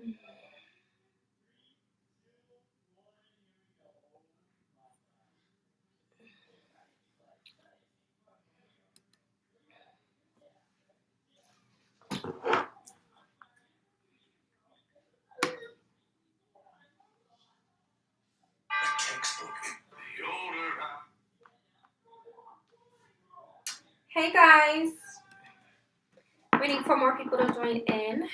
Hey guys, waiting for more people to join in.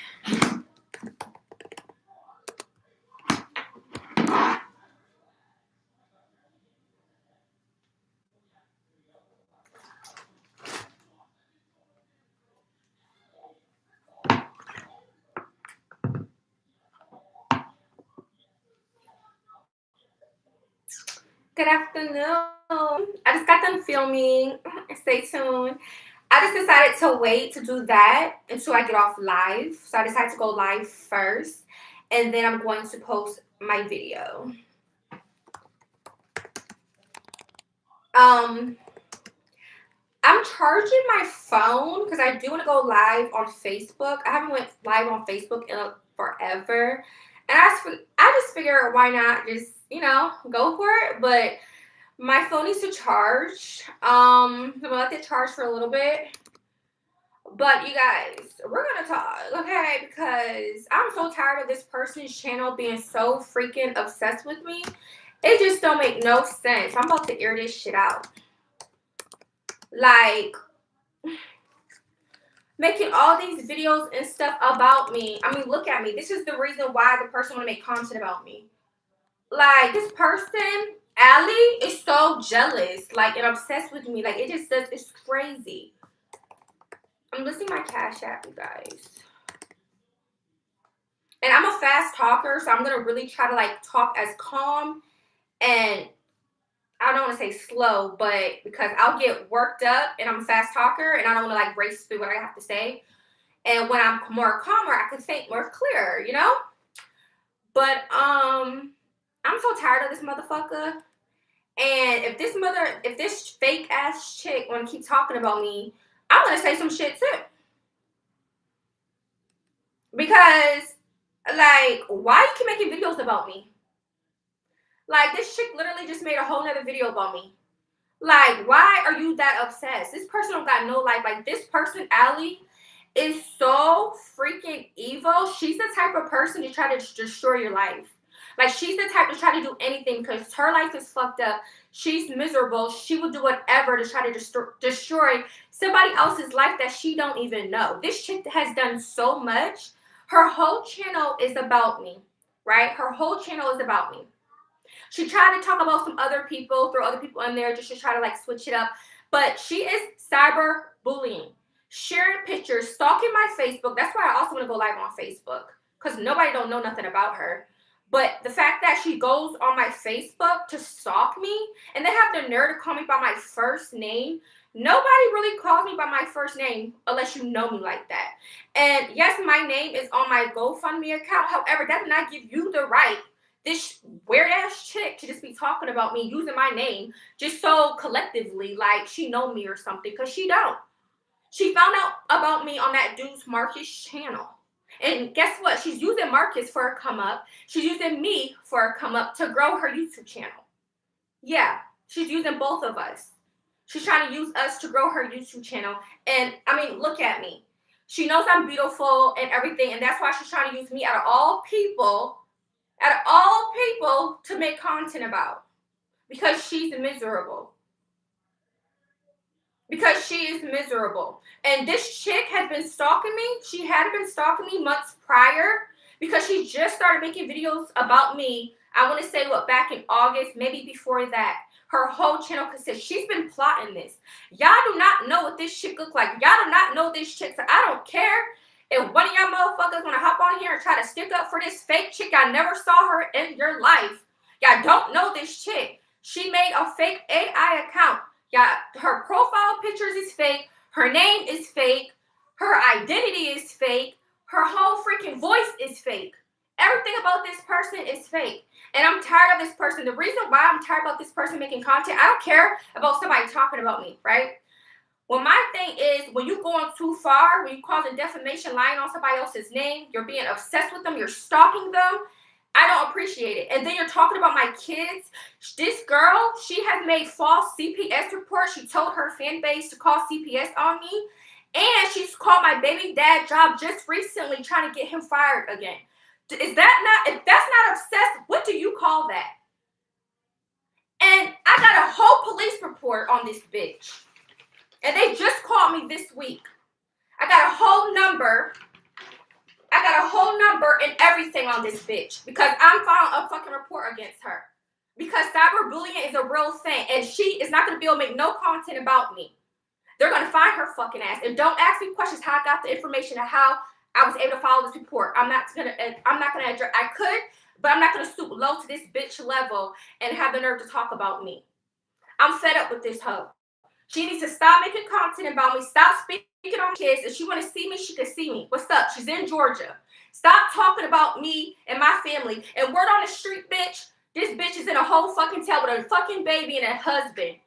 Good afternoon. I just got done filming. Stay tuned. I just decided to wait to do that until I get off live. So I decided to go live first, and then I'm going to post my video. I'm charging my phone because I do want to go live on Facebook. I haven't went live on Facebook in forever, and I just figure why not just go for it. But my phone needs to charge. I'm gonna let it charge for a little bit. But you guys, we're gonna talk, okay? Because I'm so tired of this person's channel being so freaking obsessed with me. It just don't make no sense. I'm about to air this shit out. Like, making all these videos and stuff about me. I mean, look at me. This is the reason why the person want to make content about me. Like, this person, Allie, is so jealous, like, and obsessed with me. Like, it just does, it's crazy. I'm listing my Cash App, you guys. And I'm a fast talker, so I'm going to really try to, like, talk as calm and I don't want to say slow, but because I'll get worked up and I'm a fast talker and I don't want to, like, race through what I have to say. And when I'm more calmer, I can think more clear, you know? But, I'm so tired of this motherfucker. And if this fake ass chick want to keep talking about me, I'm going to say some shit too. Because, like, why you keep making videos about me? Like, this chick literally just made a whole nother video about me. Like, why are you that obsessed? This person don't got no life. Like, this person, Allie, is so freaking evil. She's the type of person to try to destroy your life. Like, she's the type to try to do anything because her life is fucked up. She's miserable. She will do whatever to try to destroy somebody else's life that she don't even know. This chick has done so much. Her whole channel is about me, right? Her whole channel is about me. She tried to talk about some other people, throw other people in there just to try to, like, switch it up. But she is cyber bullying, sharing pictures, stalking my Facebook. That's why I also want to go live on Facebook because nobody don't know nothing about her. But the fact that she goes on my Facebook to stalk me and they have the nerve to call me by my first name. Nobody really calls me by my first name unless you know me like that. And yes, my name is on my GoFundMe account. However, that does not give you the right, this weird ass chick, to just be talking about me using my name just so collectively, like she know me or something, because she don't. She found out about me on that dude's Marcus channel. And guess what? She's using Marcus for a come up. She's using me for a come up to grow her YouTube channel. Yeah, she's using both of us. She's trying to use us to grow her YouTube channel. And I mean, look at me. She knows I'm beautiful and everything. And that's why she's trying to use me out of all people to make content about, because she's miserable. Because she is miserable. And this chick has been stalking me. She had been stalking me months prior because she just started making videos about me. I want to say, what, back in August, maybe before that. Her whole channel consists, she's been plotting this. Y'all do not know what this chick look like. Y'all do not know this chick. So I don't care if one of y'all motherfuckers want to hop on here and try to stick up for this fake chick. I never saw her in your life. Y'all don't know this chick. She made a fake AI account. Yeah, her profile pictures is fake. Her name is fake. Her identity is fake. Her whole freaking voice is fake. Everything about this person is fake. And I'm tired of this person. The reason why I'm tired about this person making content, I don't care about somebody talking about me, right? Well, my thing is, when you're going too far, when you're causing defamation, lying on somebody else's name, you're being obsessed with them, you're stalking them, I don't appreciate it. And then you're talking about my kids. This girl, she has made false CPS reports. She told her fan base to call CPS on me. And she's called my baby dad job just recently, trying to get him fired again. Is that not, if that's not obsessed, what do you call that? And I got a whole police report on this bitch. And they just called me this week. I got a whole number. I got a whole number and everything on this bitch because I'm filing a fucking report against her. Because cyberbullying is a real thing. And she is not going to be able to make no content about me. They're going to find her fucking ass. And don't ask me questions how I got the information and how I was able to file this report. I'm not going to address. I could, but I'm not going to stoop low to this bitch level and have the nerve to talk about me. I'm fed up with this hoe. She needs to stop making content about me. Stop speaking on kids. If she want to see me, she can see me. What's up? She's in Georgia. Stop talking about me and my family. And word on the street, bitch, this bitch is in a whole fucking tail with a fucking baby and a husband.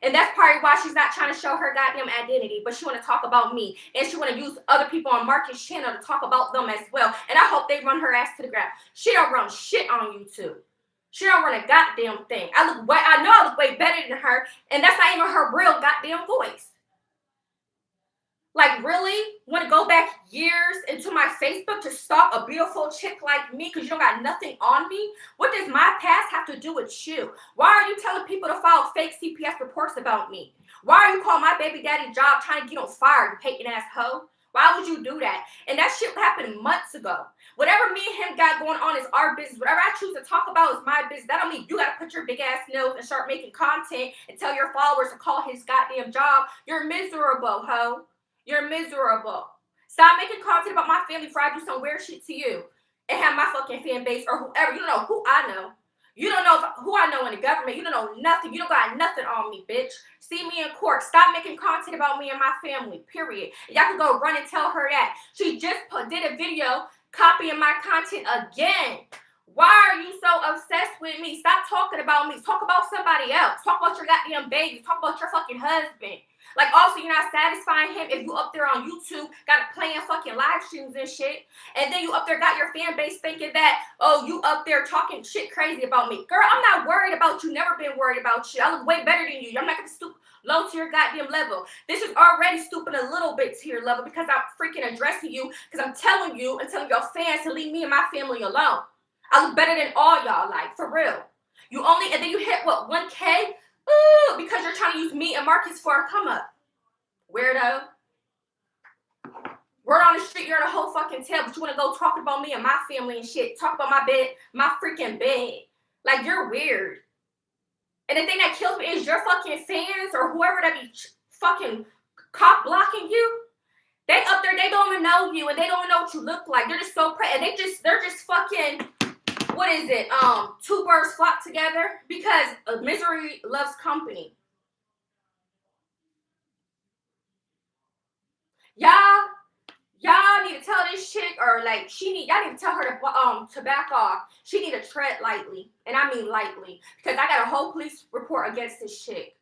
And that's probably why she's not trying to show her goddamn identity. But she want to talk about me. And she want to use other people on Marcus' channel to talk about them as well. And I hope they run her ass to the ground. She don't run shit on YouTube. She don't run a goddamn thing. I know I look way better than her, and that's not even her real goddamn voice. Like, really? Want to go back years into my Facebook to stalk a beautiful chick like me because you don't got nothing on me? What does my past have to do with you? Why are you telling people to file fake CPS reports about me? Why are you calling my baby daddy job trying to get on fire, you hating ass hoe? Why would you do that? And that shit happened months ago. Whatever me and him got going on is our business. Whatever I choose to talk about is my business. That don't mean you got to put your big ass nose and start making content and tell your followers to call his goddamn job. You're miserable, ho. You're miserable. Stop making content about my family before I do some weird shit to you and have my fucking fan base or whoever. You don't know who I know. You don't know who I know in the government. You don't know nothing. You don't got nothing on me, bitch. See me in court. Stop making content about me and my family, period. Y'all can go run and tell her that. She just did a video copying my content again. Why are you so obsessed with me? Stop talking about me. Talk about somebody else. Talk about your goddamn baby. Talk about your fucking husband. Like, also, you're not satisfying him if you up there on YouTube, got playing fucking live streams and shit. And then you up there got your fan base thinking that, oh, you up there talking shit crazy about me. Girl, I'm not worried about you. Never been worried about you. I look way better than you. I'm not going to stoop low to your goddamn level. This is already stooping a little bit to your level because I'm freaking addressing you because I'm telling you and telling your fans to leave me and my family alone. I look better than all y'all, like, for real. You only, and then you hit, what, 1K? Ooh, because you're trying to use me and Marcus for a come up. Weirdo. Word on the street, you're in a whole fucking tail, but you want to go talk about me and my family and shit. Talk about my bed, my freaking bed. Like, you're weird. And the thing that kills me is your fucking fans or whoever that be fucking cock blocking you. They up there, they don't even know you and they don't know what you look like. They're just so pretty. And they're just fucking, what is it? Two birds flock together because misery loves company. Y'all need to tell this chick, or like y'all need to tell her to back off. She need to tread lightly, and I mean lightly, because I got a whole police report against this chick.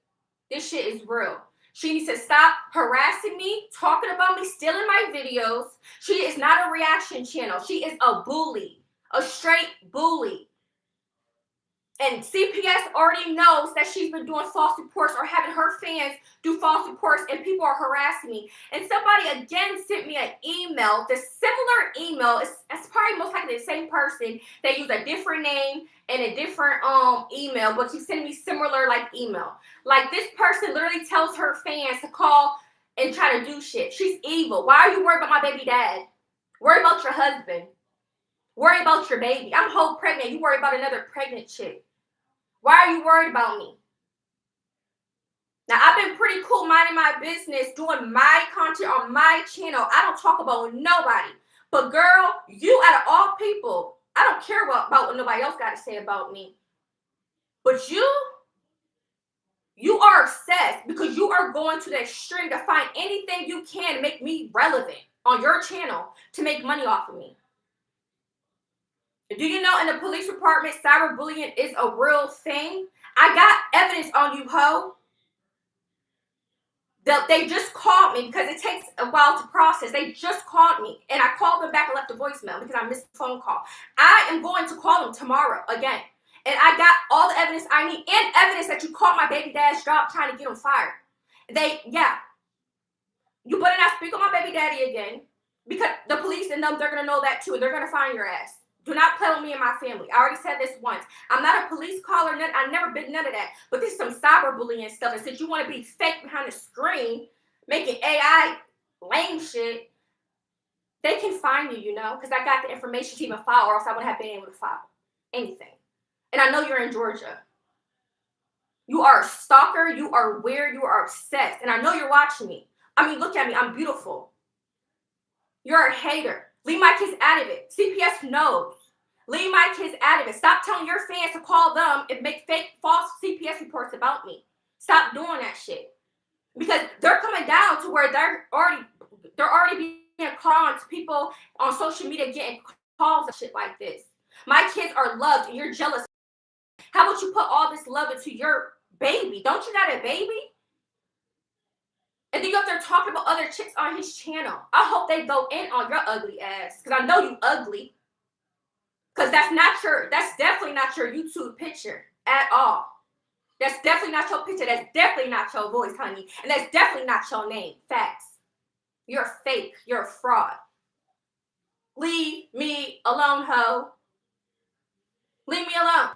This shit is real. She needs to stop harassing me, talking about me, stealing my videos. She is not a reaction channel. She is a bully, a straight bully. And CPS already knows that she's been doing false reports or having her fans do false reports and people are harassing me. And somebody again sent me an email, the similar email. It's probably most likely the same person. They use a different name and a different email, but she's sending me similar like email. Like this person literally tells her fans to call and try to do shit. She's evil. Why are you worried about my baby dad? Worry about your husband. Worry about your baby. I'm whole pregnant. You worry about another pregnant chick. Why are you worried about me? Now, I've been pretty cool minding my business, doing my content on my channel. I don't talk about nobody. But girl, you out of all people, I don't care about what nobody else got to say about me. But you are obsessed because you are going to the extreme to find anything you can to make me relevant on your channel to make money off of me. Do you know in the police department, cyberbullying is a real thing? I got evidence on you, ho. They just called me because it takes a while to process. They just called me, and I called them back and left a voicemail because I missed the phone call. I am going to call them tomorrow again. And I got all the evidence I need and evidence that you caught my baby dad's job trying to get him fired. You better not speak on my baby daddy again because the police and them, they're going to know that too. They're going to find your ass. Do not play with me and my family. I already said this once. I'm not a police caller. I've never been none of that. But this is some cyberbullying stuff. And since you want to be fake behind the screen, making AI lame shit, they can find you, because I got the information to even file, or else I wouldn't have been able to file anything. And I know you're in Georgia. You are a stalker. You are weird. You are obsessed. And I know you're watching me. I mean, look at me. I'm beautiful. You're a hater. Leave my kids out of it. CPS knows. Leave my kids out of it. Stop telling your fans to call them and make fake, false CPS reports about me. Stop doing that shit. Because they're coming down to where they're already being called on to people on social media getting calls and shit like this. My kids are loved and you're jealous. How about you put all this love into your baby? Don't you got a baby? And then you up there talking about other chicks on his channel. I hope they go in on your ugly ass. Because I know you ugly. Because that's definitely not your YouTube picture at all. That's definitely not your picture. That's definitely not your voice, honey. And that's definitely not your name. Facts. You're fake. You're a fraud. Leave me alone, ho. Leave me alone.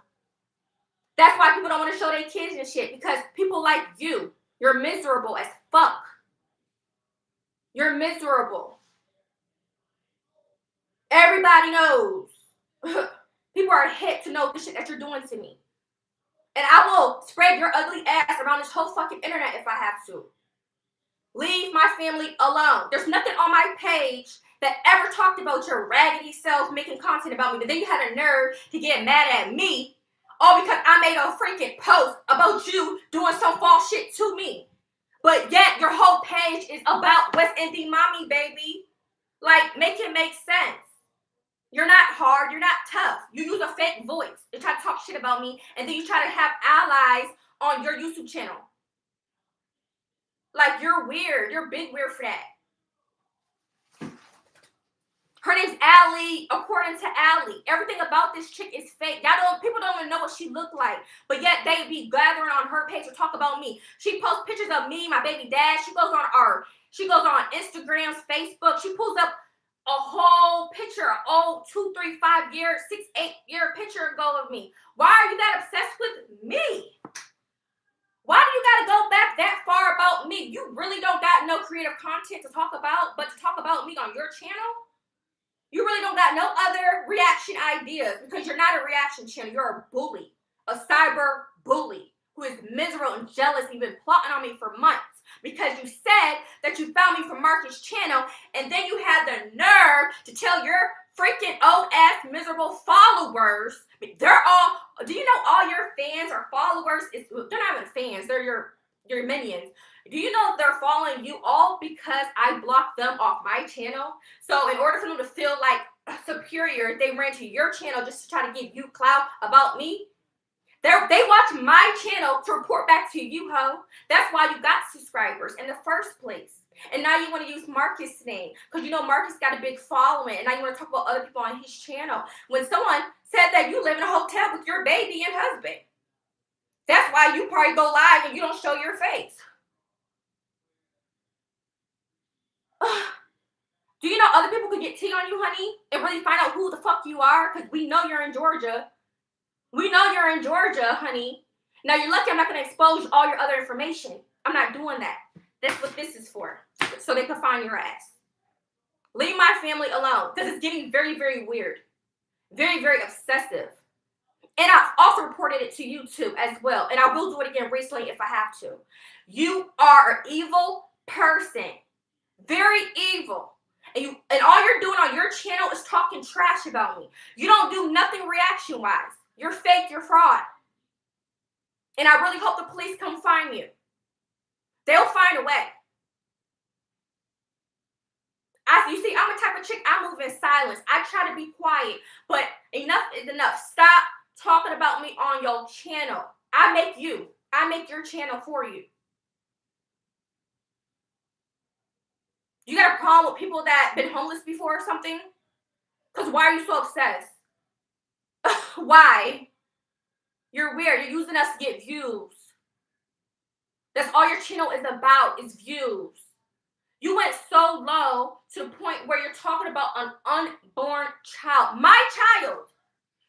That's why people don't want to show their kids and shit. Because people like you're miserable as fuck. You're miserable. Everybody knows. People are hit to know the shit that you're doing to me. And I will spread your ugly ass around this whole fucking internet if I have to. Leave my family alone. There's nothing on my page that ever talked about your raggedy self making content about me. But then you had a nerve to get mad at me. All because I made a freaking post about you doing some false shit to me. But yet your whole page is about westindiemamii, baby. Like, make it make sense. You're not hard. You're not tough. You use a fake voice. You try to talk shit about me, and then you try to have allies on your YouTube channel. Like, you're weird. You're big weird for that. Her name's Allie, according to Allie. Everything about this chick is fake. People don't even know what she looked like. But yet they be gathering on her page to talk about me. She posts pictures of me, my baby dad. She goes on Instagram, Facebook. She pulls up a whole picture, an old 2, 3, 5 year, 6, 8 year picture ago of me. Why are you that obsessed with me? Why do you gotta go back that far about me? You really don't got no creative content to talk about, but to talk about me on your channel? You really don't got no other reaction ideas because you're not a reaction channel. You're a bully, a cyber bully who is miserable and jealous. You've been plotting on me for months because you said that you found me from Marcus' channel, and then you had the nerve to tell your freaking old ass miserable followers. Do you know all your fans or followers? They're not even fans. They're your minions. Do you know they're following you all because I blocked them off my channel? So in order for them to feel like superior, they ran to your channel just to try to give you clout about me. They watch my channel to report back to you, ho. That's why you got subscribers in the first place. And now you want to use Marcus' name because you know Marcus got a big following. And now you want to talk about other people on his channel. When someone said that you live in a hotel with your baby and husband. That's why you probably go live and you don't show your face. Do you know other people could get tea on you, honey, and really find out who the fuck you are? Because we know you're in Georgia. We know you're in Georgia, honey. Now, you're lucky I'm not going to expose all your other information. I'm not doing that. That's what this is for, so they can find your ass. Leave my family alone, because it's getting very, very weird. Very, very obsessive. And I've also reported it to YouTube as well, and I will do it again recently if I have to. You are an evil person. Very evil. And all you're doing on your channel is talking trash about me. You don't do nothing reaction-wise. You're fake, you're fraud. And I really hope the police come find you. They'll find a way. You see, I'm a type of chick, I move in silence. I try to be quiet, but enough is enough. Stop talking about me on your channel. I make your channel for you. You got a problem with people that been homeless before or something? Because why are you so obsessed? Why? You're weird. You're using us to get views. That's all your channel is about, is views. You went so low to the point where you're talking about an unborn child. My child.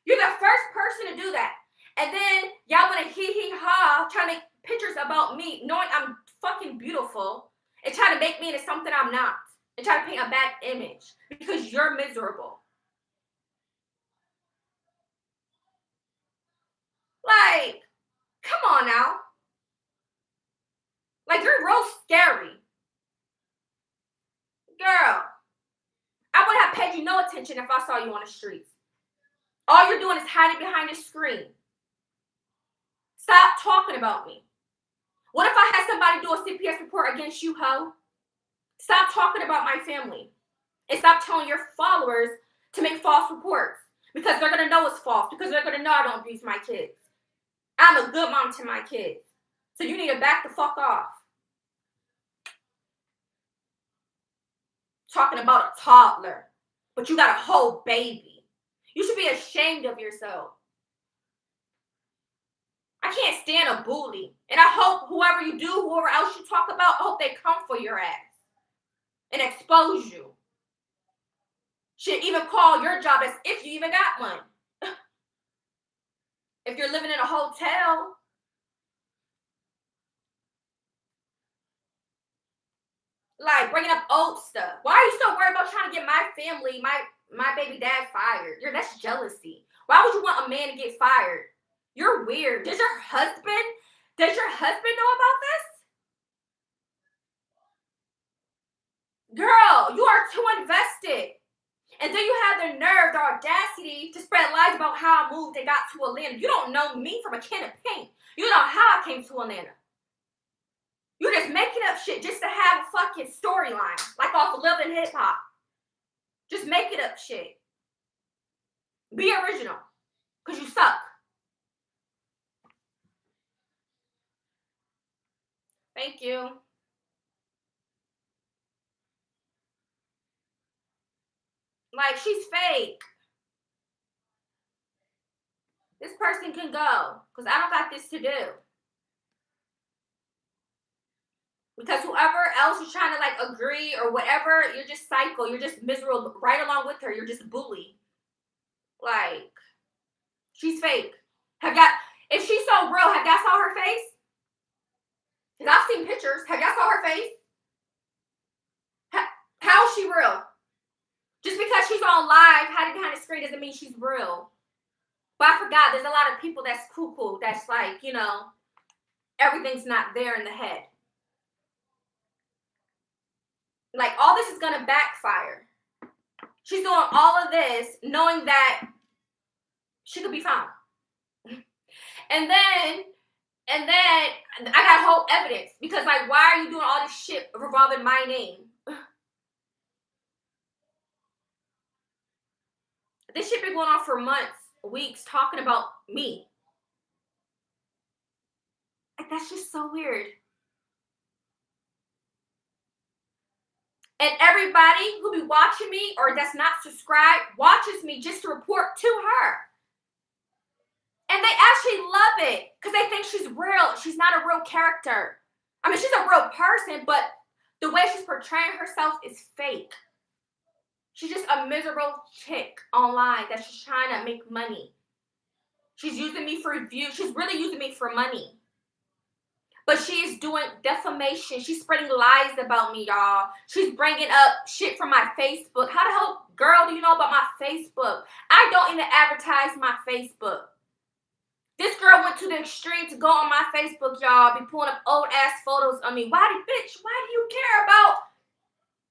You're the first person to do that. And then y'all want to hee-hee-ha, trying to make pictures about me, knowing I'm fucking beautiful, and trying to make me into something I'm not. And try to paint a bad image. Because you're miserable. Like, come on now. Like, you're real scary. Girl, I would have paid you no attention if I saw you on the streets. All you're doing is hiding behind a screen. Stop talking about me. What if I had somebody do a CPS report against you, ho? Stop talking about my family. And stop telling your followers to make false reports. Because they're going to know it's false. Because they're going to know I don't abuse my kids. I'm a good mom to my kids. So you need to back the fuck off. Talking about a toddler. But you got a whole baby. You should be ashamed of yourself. I can't stand a bully. And I hope whoever you do, whoever else you talk about, I hope they come for your ass. And expose you. Should even call your job as if you even got one. If you're living in a hotel. Like, bringing up old stuff. Why are you so worried about trying to get my family, my baby dad fired? That's jealousy. Why would you want a man to get fired? You're weird. Does your husband know about this? Girl, you are too invested. And then you have the nerve, the audacity to spread lies about how I moved and got to Atlanta. You don't know me from a can of paint. You know how I came to Atlanta. You're just making up shit just to have a fucking storyline. Like off of Love and Hip Hop. Just making up shit. Be original. Because you suck. Thank you. Like, she's fake. This person can go. Because I don't got this to do. Because whoever else is trying to, like, agree or whatever, you're just psycho. You're just miserable right along with her. You're just a bully. Like, she's fake. If she's so real, have y'all saw her face? Because I've seen pictures. Have y'all saw her face? How is she real? Just because she's on live, hiding behind the screen, doesn't mean she's real. But I forgot, there's a lot of people that's cuckoo. That's like, everything's not there in the head. Like, all this is going to backfire. She's doing all of this knowing that she could be found. And then I got whole evidence. Because, like, why are you doing all this shit revolving my name? This shit been going on for months, weeks, talking about me. Like, that's just so weird. And everybody who be watching me or that's not subscribed watches me just to report to her. And they actually love it because they think she's real. She's not a real character. I mean, she's a real person, but the way she's portraying herself is fake. She's just a miserable chick online that's just trying to make money. She's using me for views. She's really using me for money. But she is doing defamation. She's spreading lies about me, y'all. She's bringing up shit from my Facebook. How the hell, girl, do you know about my Facebook? I don't even advertise my Facebook. This girl went to the extreme to go on my Facebook, y'all. Be pulling up old-ass photos of me. Why do you care about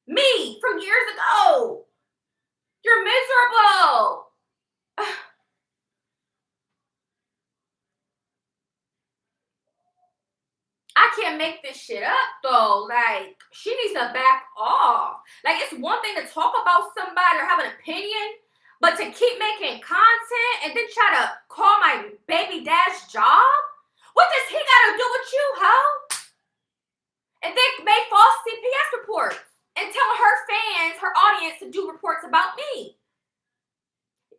me from years ago? You're miserable. I can't make this shit up, though. Like, she needs to back off. Like, it's one thing to talk about somebody or have an opinion, but to keep making content and then try to call my baby dad's job? What does he got to do with you, ho? And then make false CPS reports and telling fans, her audience, to do reports about me.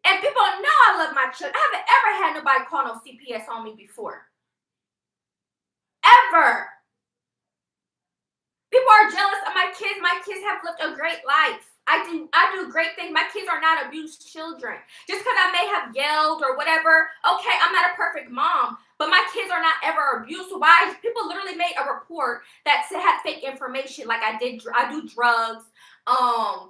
And people know I love my children. I haven't ever had nobody call no CPS on me before. Ever. People are jealous of my kids. My kids have lived a great life. I do great things. My kids are not abused children. Just because I may have yelled or whatever, okay, I'm not a perfect mom, but my kids are not ever abused. So why? People literally made a report that had fake information, like I do drugs. I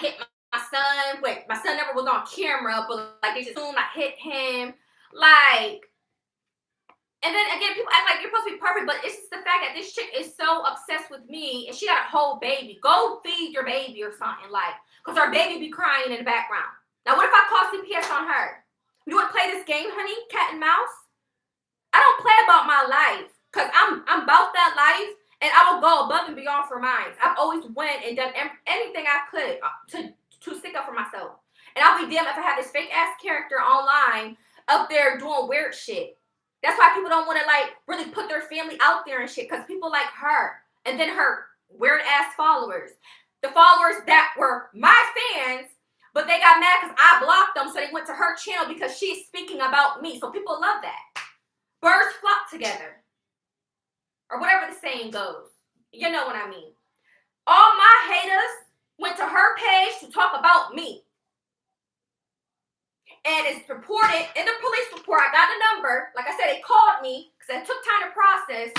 hit my son. Wait, my son never was on camera, but like they just assumed I hit him. Like, and then again, people act like you're supposed to be perfect, but it's just the fact that this chick is so obsessed with me, and she got a whole baby. Go feed your baby or something, like, because her baby be crying in the background. Now, what if I call CPS on her? You want to play this game, honey? Cat and mouse? I don't play about my life, because I'm about that life, and I will go above and beyond for mine. I've always went and done anything I could to stick up for myself. And I'll be damned if I have this fake-ass character online up there doing weird shit. That's why people don't want to, like, really put their family out there and shit, because people like her and then her weird-ass followers. The followers that were my fans, but they got mad because I blocked them, so they went to her channel because she's speaking about me. So people love that. Birds flock together. Or whatever the saying goes. You know what I mean. All my haters went to her page to talk about me. And it's reported in the police report. I got the number. Like I said, they called me because it took time to process.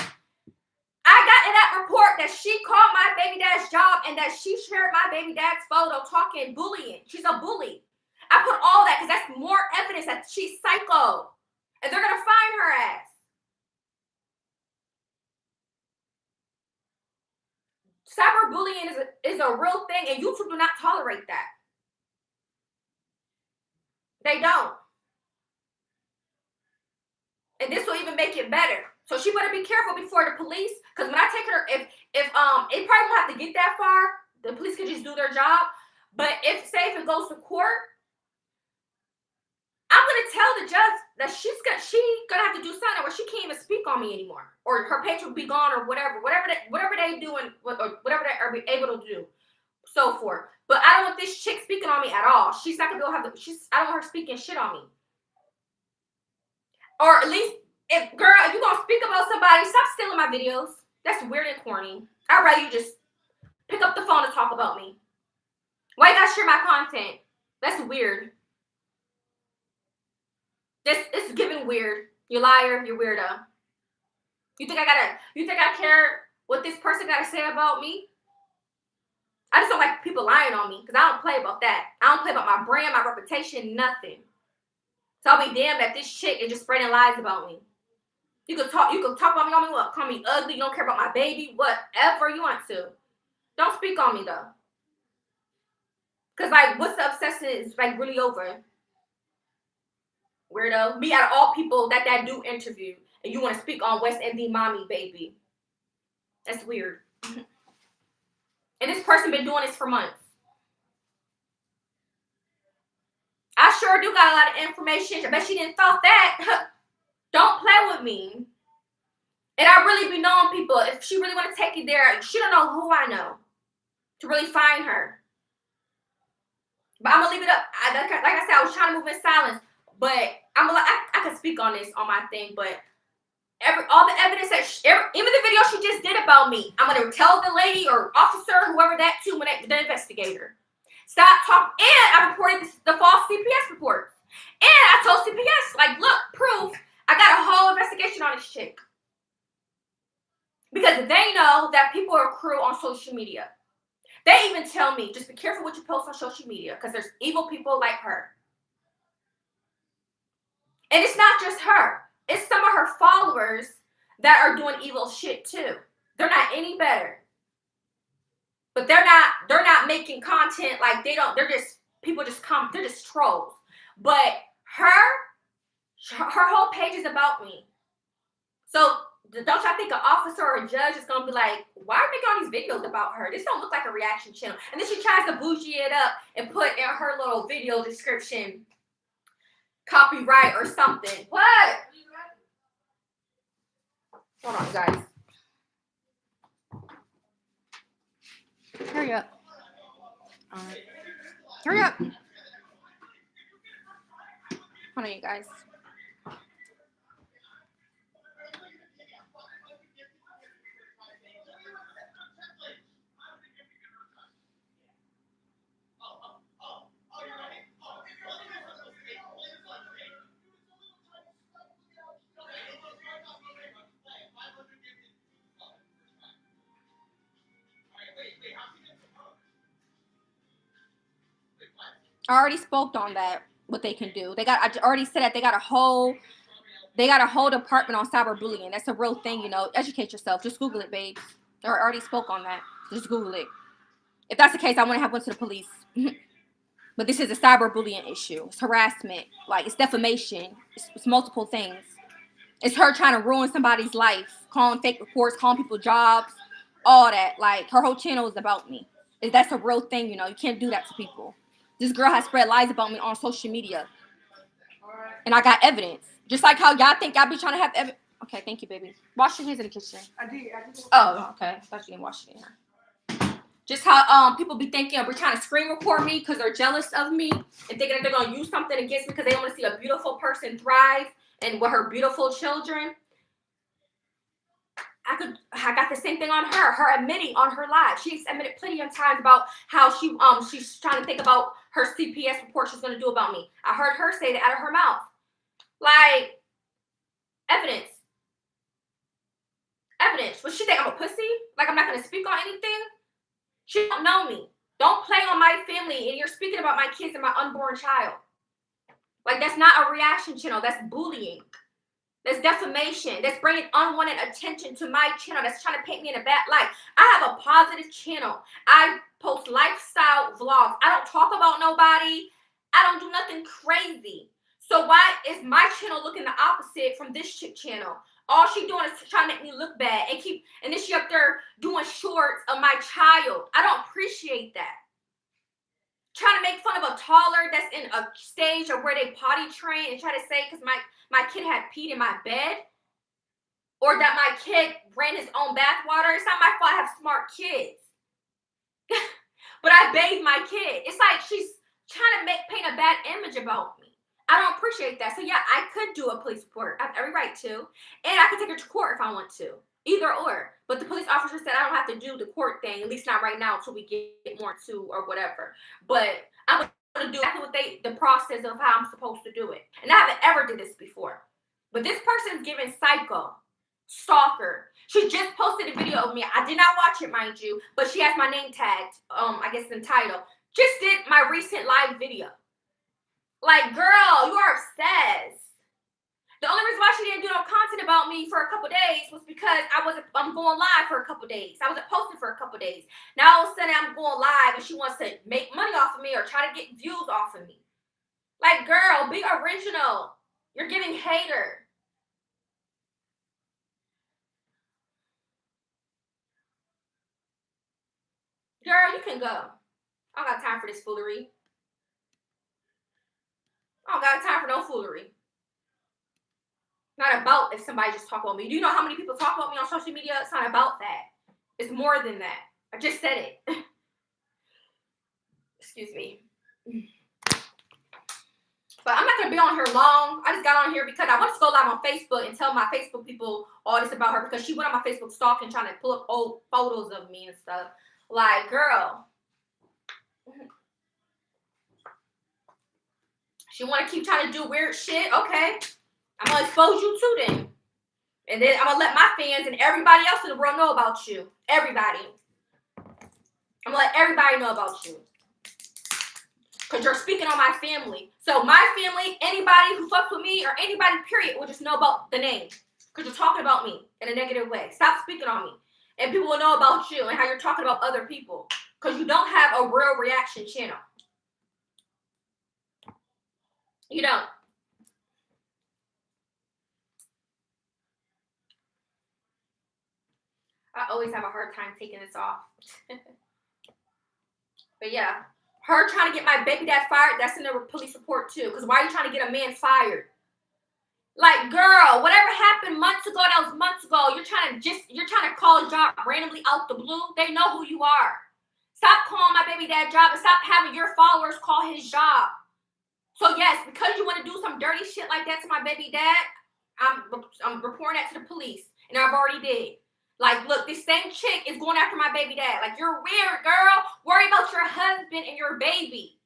I got in that report that she called my baby dad's job and that she shared my baby dad's photo talking bullying. She's a bully. I put all that because that's more evidence that she's psycho. And they're going to find her ass. Cyberbullying is a real thing, and YouTube do not tolerate that. They don't. And this will even make it better. So she better be careful before the police, because when I take her, if it probably won't have to get that far, the police can just do their job. But if it goes to court, I'm gonna tell the judge that she's gonna have to do something where she can't even speak on me anymore, or her page will be gone, or whatever they do, and whatever they are able to do, so forth. But I don't want this chick speaking on me at all. She's not gonna be able to have I don't want her speaking shit on me. Or at least, if you're gonna speak about somebody, stop stealing my videos. That's weird and corny. I'd rather you just pick up the phone to talk about me. Why you gotta share my content? That's weird. It's giving weird. You liar, you weirdo. You think I care what this person gotta say about me? I just don't like people lying on me, because I don't play about that. I don't play about my brand, my reputation, nothing. So I'll be damned that this chick is just spreading lies about me. You could talk about me, what? Call me ugly, you don't care about my baby, whatever you want to. Don't speak on me though. Cause like, what's the obsession is like really over? Weirdo. Me out of all people that do interview, and you want to speak on westindiemamii, baby. That's weird. And this person been doing this for months. I sure do got a lot of information. I bet she didn't thought that. Don't play with me. And I really be knowing people. If she really want to take you there, she don't know who I know to really find her. But I'm gonna leave it up. Like I said, I was trying to move in silence, but I could speak on this on my thing. But all the evidence that even the video she just did about me, I'm gonna tell the lady or officer, whoever that to, the investigator. Stop talking. And I reported the false CPS reports. And I told CPS, like, look, proof. I got a whole investigation on this chick. Because they know that people are cruel on social media. They even tell me, just be careful what you post on social media, because there's evil people like her. And it's not just her. It's some of her followers that are doing evil shit too. They're not any better. But they're not making content like they're just trolls. But her whole page is about me. So don't y'all think an officer or a judge is gonna be like, why are you making all these videos about her? This don't look like a reaction channel. And then she tries to bougie it up and put in her little video description, copyright or something. What? Hold on, guys. Hurry up. Hurry up. Hold on, you guys. I already spoke on that. What they can do. I already said that they got a whole department on cyberbullying. That's a real thing, you know. Educate yourself. Just Google it, babes. I already spoke on that. Just Google it. If that's the case, I want to have one to the police. But this is a cyberbullying issue. It's harassment. Like, it's defamation. It's multiple things. It's her trying to ruin somebody's life. Calling fake reports, calling people jobs, all that. Like, her whole channel is about me. That's a real thing, you know. You can't do that to people. This girl has spread lies about me on social media. And I got evidence. Just like how y'all think y'all be trying to have evidence. Okay, thank you, baby. Wash your hands in the kitchen. I did. Oh, okay. I thought you didn't wash it in here. Just how people be thinking we're trying to screen record me because they're jealous of me and thinking that they're going to use something against me because they want to see a beautiful person thrive and with her beautiful children. I got the same thing on her admitting on her live. She's admitted plenty of times about how she's trying to think about her CPS report she's going to do about me. I heard her say that out of her mouth. Like, evidence. What she think, I'm a pussy? Like, I'm not going to speak on anything? She don't know me. Don't play on my family and you're speaking about my kids and my unborn child. Like, that's not a reaction channel. That's bullying. That's defamation. That's bringing unwanted attention to my channel. That's trying to paint me in a bad light. I have a positive channel. I post lifestyle vlogs. I don't talk about nobody. I don't do nothing crazy. So why is my channel looking the opposite from this chick channel? All she doing is trying to make me look bad and then she up there doing shorts of my child. I don't appreciate that. Trying to make fun of a toddler that's in a stage of where they potty train and try to say because my kid had peed in my bed or that my kid ran his own bathwater. It's not my fault I have smart kids. But I bathe my kid. It's like she's trying to paint a bad image about me. I don't appreciate that. So yeah, I could do a police report. I have every right to. And I could take her to court if I want to. Either or. But the police officer said I don't have to do the court thing, at least not right now until we get more to or whatever. But I'm going to do exactly the process of how I'm supposed to do it. And I haven't ever did this before. But this person's giving psycho, stalker. She just posted a video of me. I did not watch it, mind you, but she has my name tagged, I guess in the title. Just did my recent live video. Like, girl, you are obsessed. The only reason why she didn't do no content about me for a couple days was because I'm going live for a couple days. I wasn't posting for a couple days. Now all of a sudden I'm going live and she wants to make money off of me or try to get views off of me. Like, girl, be original. You're giving hater. Girl, you can go. I don't got time for this foolery. I don't got time for no foolery. Not about if somebody just talk about me. Do you know how many people talk about me on social media? It's not about that. It's more than that. I just said it. Excuse me. But I'm not going to be on here long. I just got on here because I wanted to go live on Facebook and tell my Facebook people all this about her because she went on my Facebook stalking trying to pull up old photos of me and stuff. Like, girl. She want to keep trying to do weird shit? Okay. I'm going to expose you too then. And then I'm going to let my fans and everybody else in the world know about you. Everybody. I'm going to let everybody know about you. Because you're speaking on my family. So my family, anybody who fucks with me or anybody, period, will just know about the name. Because you're talking about me in a negative way. Stop speaking on me. And people will know about you and how you're talking about other people. Because you don't have a real reaction channel. You don't. I always have a hard time taking this off. But yeah. Her trying to get my baby dad fired, that's in the police report too. Because why are you trying to get a man fired? Like, girl, whatever happened months ago, that was months ago. You're trying to call a job randomly out the blue. They know who you are. Stop calling my baby dad job and stop having your followers call his job. So yes, because you want to do some dirty shit like that to my baby dad, I'm reporting that to the police, and I've already did. Like, look, this same chick is going after my baby dad. Like, you're weird, girl. Worry about your husband and your baby.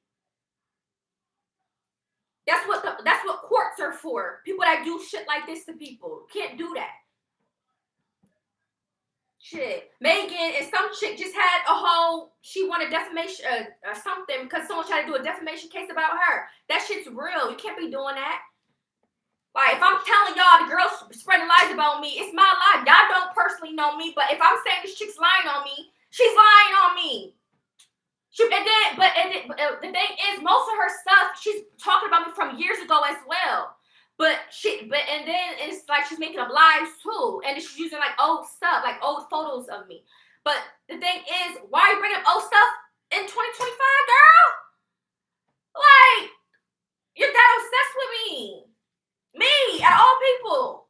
That's what courts are for. People that do shit like this to people can't do that. Shit, Megan and some chick just had a whole. She wanted defamation or something because someone tried to do a defamation case about her. That shit's real. You can't be doing that. Like, if I'm telling y'all the girl's spreading lies about me, it's my lie. Y'all don't personally know me, but if I'm saying this chick's lying on me, she's lying on me. The thing is, most of her stuff, she's talking about me from years ago as well. And then it's like she's making up lies too, and she's using like old stuff, like old photos of me. But the thing is, why are you bringing up old stuff in 2025, girl? Like, you're that obsessed with me. Me, at all people.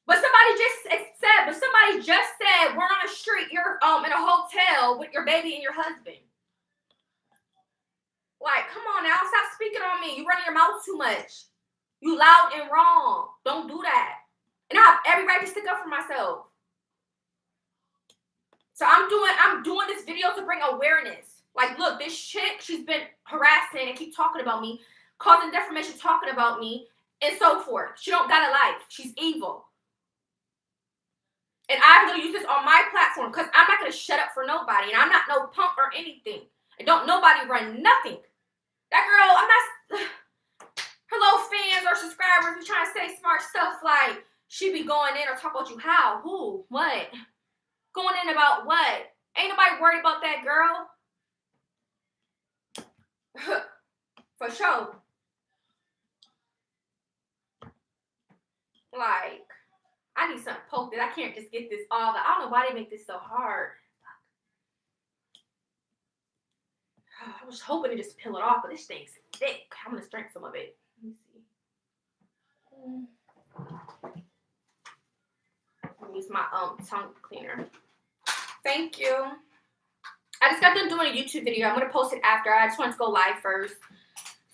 But somebody just said we're on a street, you're in a hotel with your baby and your husband. Like, come on now, stop speaking on me. You running your mouth too much. You loud and wrong. Don't do that. And I have every right to stick up for myself. So I'm doing this video to bring awareness. Like, look, this chick, she's been harassing and keep talking about me, causing defamation, talking about me, and so forth. She don't got a life. She's evil. And I'm going to use this on my platform because I'm not going to shut up for nobody. And I'm not no punk or anything. And don't nobody run nothing. That girl, I'm not... Her little fans or subscribers be trying to say smart stuff like she be going in or talk about you how, who, what. Going in about what? Ain't nobody worried about that, girl. For sure. Like, I need something poked. I can't just get this all. I don't know why they make this so hard. I was hoping to just peel it off, but this thing's thick. I'm gonna drink some of it. Let me see. Use my tongue cleaner. Thank you. I just got done doing a YouTube video. I'm gonna post it after. I just wanted to go live first.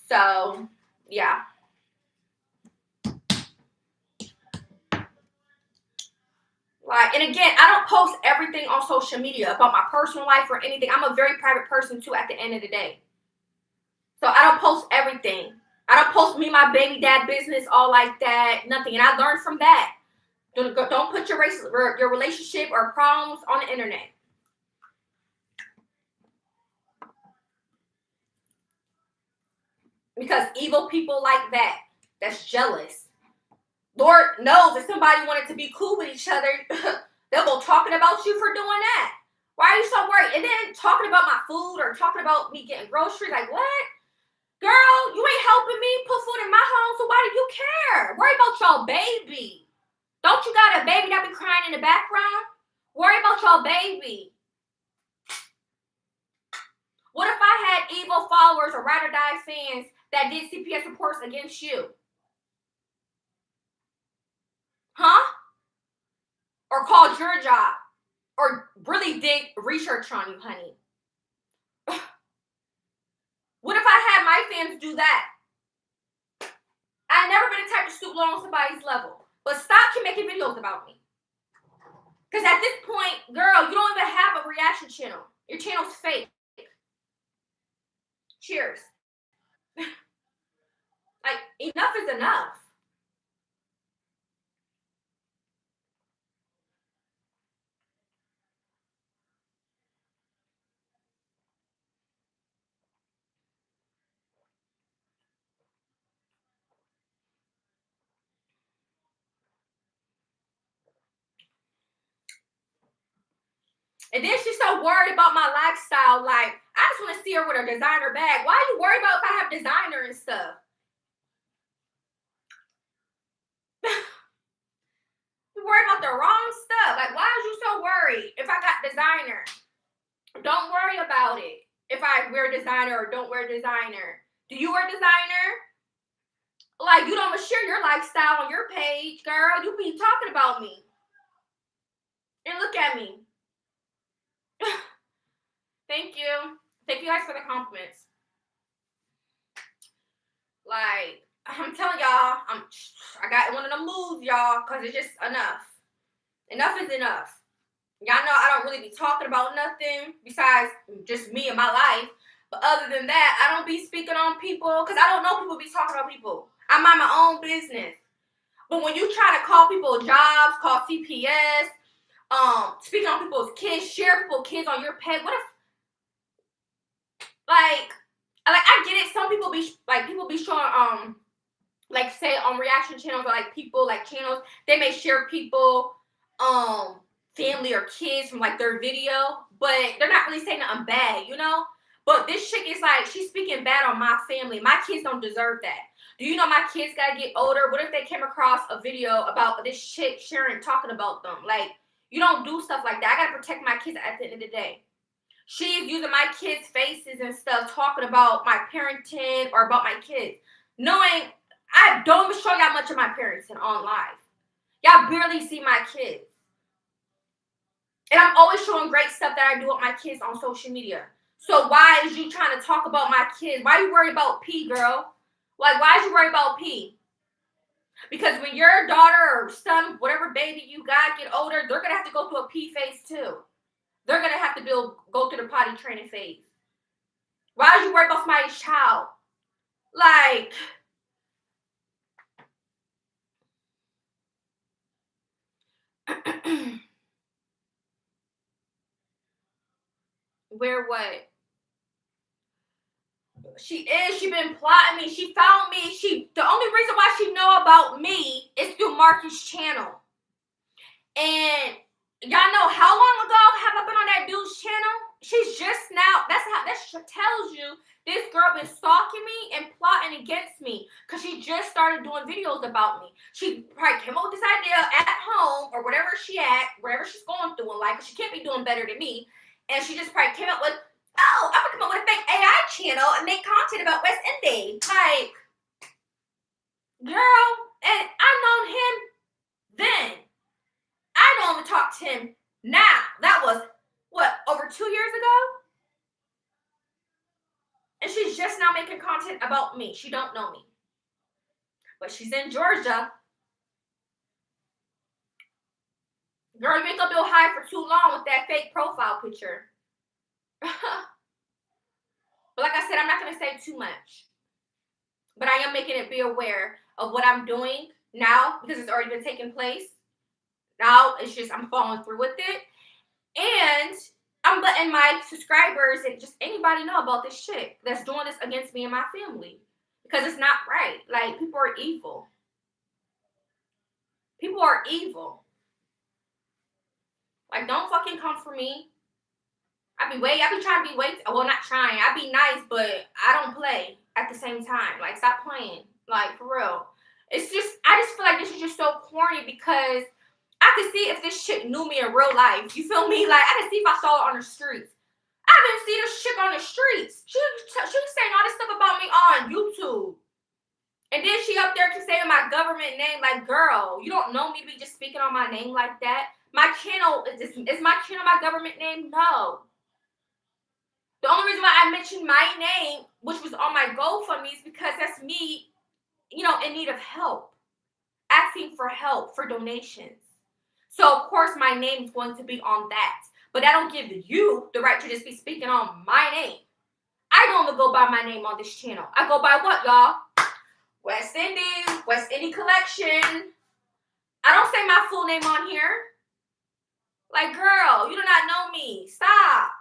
So yeah. Like, and again, I don't post everything on social media about my personal life or anything. I'm a very private person too at the end of the day. So I don't post everything. I don't post me, my baby dad business, all like that, nothing. And I learned from that. Don't put your relationship or problems on the internet. Because evil people like that, that's jealous. Lord knows if somebody wanted to be cool with each other, they'll go talking about you for doing that. Why are you so worried? And then talking about my food or talking about me getting groceries, like what? Girl, you ain't helping me put food in my home, so why do you care? Worry about your baby. Don't you got a baby that be crying in the background? Worry about your baby. What if I had evil followers or ride or die fans that did CPS reports against you? Huh? Or called your job? Or really did research on you, honey? What if I had my fans do that? I've never been the type to stoop low on somebody's level. But stop making videos about me. Because at this point, girl, you don't even have a reaction channel. Your channel's fake. Cheers. Like, enough is enough. And then she's so worried about my lifestyle. Like, I just want to see her with her designer bag. Why are you worried about if I have designer and stuff? You worried about the wrong stuff. Like, why are you so worried if I got designer? Don't worry about it. If I wear designer or don't wear designer. Do you wear designer? Like, you don't share your lifestyle on your page, girl. You be talking about me. And look at me. Thank you guys for the compliments. Like, I'm telling y'all, I got one of them moves, y'all, because it's just enough. Enough is enough. Y'all know I don't really be talking about nothing besides just me and my life. But other than that, I don't be speaking on people because I don't know people be talking about people. I mind my own business. But when you try to call people jobs, call CPS, speak on people's kids, share people's kids on your pet, what if, like I get it. Some people be showing like say on reaction channels or like people like channels, they may share people family or kids from like their video, but they're not really saying nothing bad, you know? But this chick is like, she's speaking bad on my family. My kids don't deserve that. Do you know my kids gotta get older? What if they came across a video about this chick sharing, talking about them? Like, you don't do stuff like that. I gotta protect my kids at the end of the day. She's using my kids' faces and stuff, talking about my parenting or about my kids. Knowing I don't even show y'all much of my parenting on live. Y'all barely see my kids. And I'm always showing great stuff that I do with my kids on social media. So why is you trying to talk about my kids? Why are you worried about P, girl? Like, why is you worried about P? Because when your daughter or son, whatever baby you got, get older, they're going to have to go through a P phase too. They're going to have to go through the potty training phase. Why are you worried about somebody's child? Like, where what? She been plotting me. She found me. The only reason why she know about me is through Marcus' channel. And y'all know how long ago have I been on that dude's channel? She's just now, that tells you this girl been stalking me and plotting against me because she just started doing videos about me. She probably came up with this idea at home or wherever she's going through in life, because she can't be doing better than me. And she just probably came up with, oh, I'm gonna come up with a fake AI channel and make content about West Indies. Like, girl, and I've known him then. I don't even talk to him now. That was, what, over 2 years ago? And she's just now making content about me. She don't know me. But she's in Georgia. Girl, you ain't gonna be high for too long with that fake profile picture. But like I said, I'm not going to say too much. But I am making it be aware of what I'm doing now because it's already been taking place. Now it's just I'm following through with it. And I'm letting my subscribers and just anybody know about this shit that's doing this against me and my family. Because it's not right. Like, people are evil. People are evil. Like, don't fucking come for me. I be trying to be well, not trying. I be nice, but I don't play at the same time. Like, stop playing. Like, for real. I just feel like this is just so corny because I could see if this chick knew me in real life. You feel me? Like, I could see if I saw her on the streets. I didn't see this chick on the streets. She was saying all this stuff about me on YouTube. And then she up there to say my government name. Like, girl, you don't know me to be just speaking on my name like that. My channel, is my channel my government name? No. The only reason why I mentioned my name, which was on my GoFundMe, is because that's me, you know, in need of help. Asking for help, for donations. So, of course, my name is going to be on that. But that don't give you the right to just be speaking on my name. I don't even go by my name on this channel. I go by what, y'all? West Indies, West Indie Collection. I don't say my full name on here. Like, girl, you do not know me. Stop.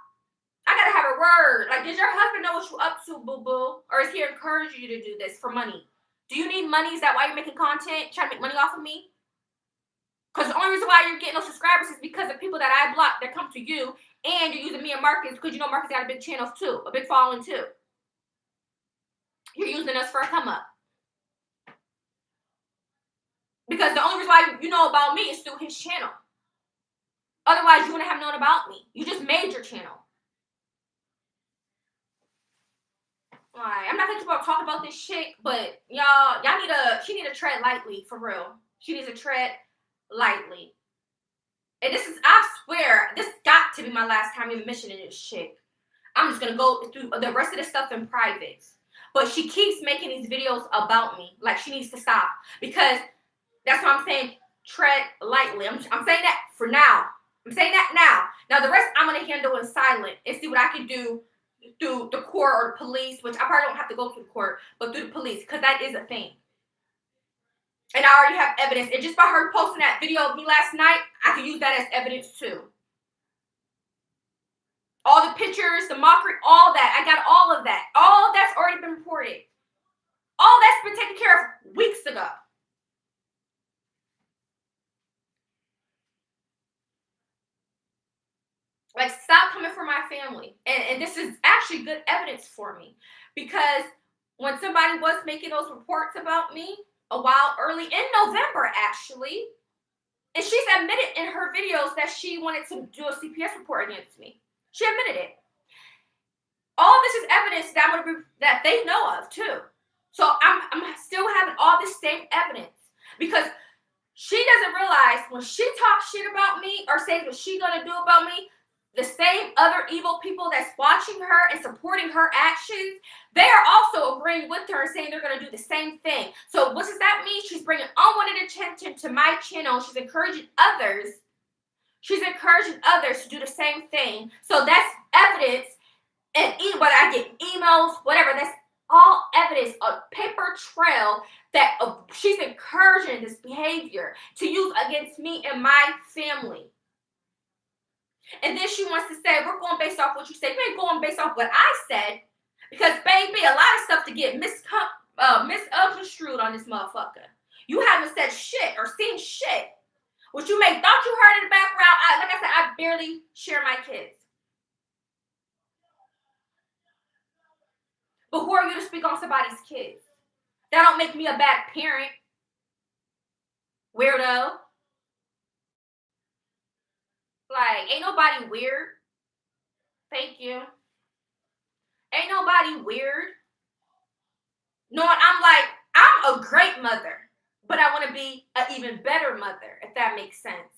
I gotta have a word. Like, does your husband know what you up to, boo-boo? Or is he encouraging you to do this for money? Do you need money? Is that why you're making content? Trying to make money off of me? Because the only reason why you're getting those subscribers is because of people that I blocked that come to you, and you're using me and Marcus because you know Marcus got a big channel too, a big following too. You're using us for a come up. Because the only reason why you know about me is through his channel. Otherwise, you wouldn't have known about me. You just made your channel. Alright, I'm not gonna keep on talking about this shit, but she need to tread lightly, for real. She needs to tread lightly. And this is, I swear, this got to be my last time even mentioning this shit. I'm just going to go through the rest of the stuff in private. But she keeps making these videos about me. Like, she needs to stop. Because that's what I'm saying. Tread lightly. I'm saying that for now. I'm saying that now. Now, the rest I'm going to handle in silent and see what I can do through the court or the police, which I probably don't have to go through the court, but through the police, because that is a thing. And I already have evidence. And just by her posting that video of me last night, I can use that as evidence too. All the pictures, the mockery, all that. I got all of that. All that's already been reported. All that's been taken care of weeks ago. Like, stop coming for my family. And this is actually good evidence for me. Because when somebody was making those reports about me a while early, in November actually, and she's admitted in her videos that she wanted to do a CPS report against me. She admitted it. All this is evidence that they know of too. So I'm still having all this same evidence because she doesn't realize when she talks shit about me or says what she's gonna do about me, the same other evil people that's watching her and supporting her actions, they are also agreeing with her and saying they're going to do the same thing. So what does that mean? She's bringing unwanted attention to my channel. She's encouraging others. She's encouraging others to do the same thing. So that's evidence. And whether I get emails, whatever, that's all evidence, a paper trail that she's encouraging this behavior to use against me and my family. And then she wants to say, we're going based off what you said. You ain't going based off what I said. Because, baby, a lot of stuff to get misconstrued on this motherfucker. You haven't said shit or seen shit. What you may thought you heard in the background, like I said, I barely share my kids. But who are you to speak on somebody's kids? That don't make me a bad parent. Weirdo. Like, ain't nobody weird. Thank you. Ain't nobody weird. No, I'm a great mother, but I want to be an even better mother, if that makes sense.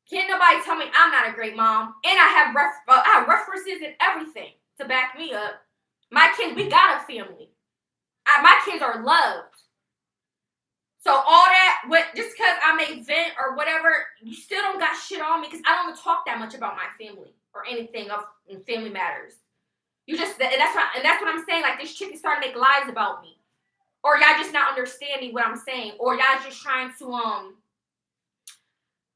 Can't nobody tell me I'm not a great mom. And I have references and everything to back me up. My kids, we got a family. My kids are loved. So all that, just because I may vent or whatever, you still don't got shit on me because I don't talk that much about my family or anything of family matters. You just, and that's what I'm saying. Like, this chick is starting to make lies about me, or y'all just not understanding what I'm saying, or y'all just trying to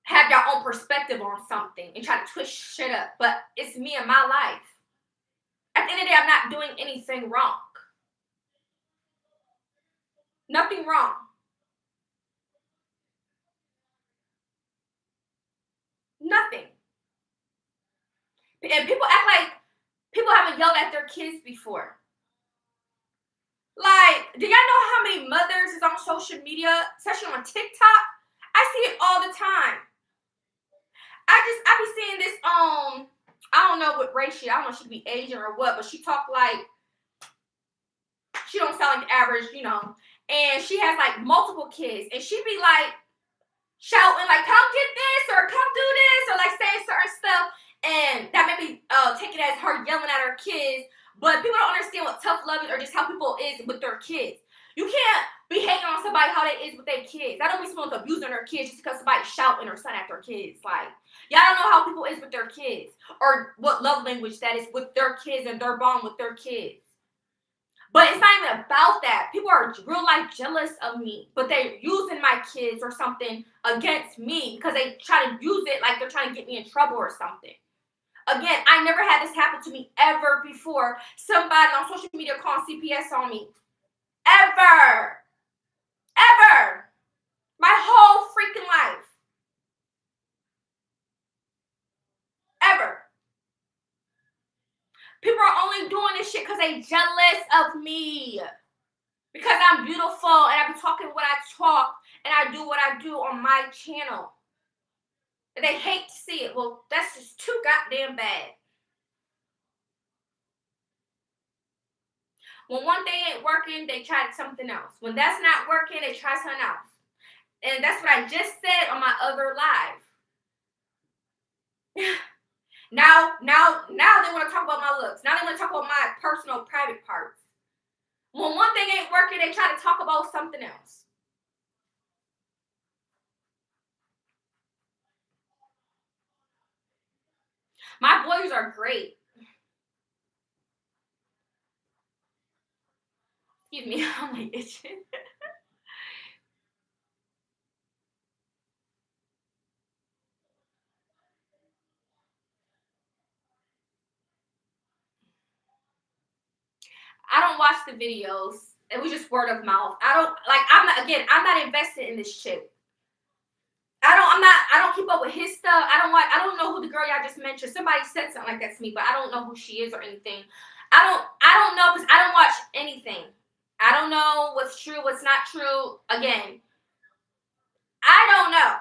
have your own perspective on something and try to twist shit up. But it's me and my life. At the end of the day, I'm not doing anything wrong. Nothing wrong. Nothing. And people act like people haven't yelled at their kids before. Like, do y'all know how many mothers is on social media, especially on TikTok? I see it all the time. I be seeing this, I don't know what race she, I don't know if she be Asian or what, but she talk like, she don't sound like the average, and she has like multiple kids, and she be like, shouting like, come get this, or come do this, or like saying certain stuff, and that made me take it as her yelling at her kids. But people don't understand what tough love is or just how people is with their kids. You can't be hating on somebody how they is with their kids. That don't mean someone's abusing their kids just because somebody's shouting or son at their kids. Like, y'all don't know how people is with their kids or what love language that is with their kids and their bond with their kids. But it's not even about that. People are real life jealous of me, but they're using my kids or something against me because they try to use it like they're trying to get me in trouble or something. Again, I never had this happen to me ever before. Somebody on social media calling CPS on me. Ever. Ever. My whole freaking life. Ever. People are only doing this shit because they jealous of me. Because I'm beautiful and I be talking what I talk and I do what I do on my channel. And they hate to see it. Well, that's just too goddamn bad. When one thing ain't working, they try something else. When that's not working, they try something else. And that's what I just said on my other live. Now they want to talk about my looks. Now they want to talk about my personal, private parts. When one thing ain't working, they try to talk about something else. My boys are great. Excuse me, I'm like itching. I don't watch the videos. It was just word of mouth. I'm not invested in this chick. I don't keep up with his stuff. I don't know who the girl y'all just mentioned. Somebody said something like that to me, but I don't know who she is or anything. I don't know because I don't watch anything. I don't know what's true, what's not true. Again, I don't know.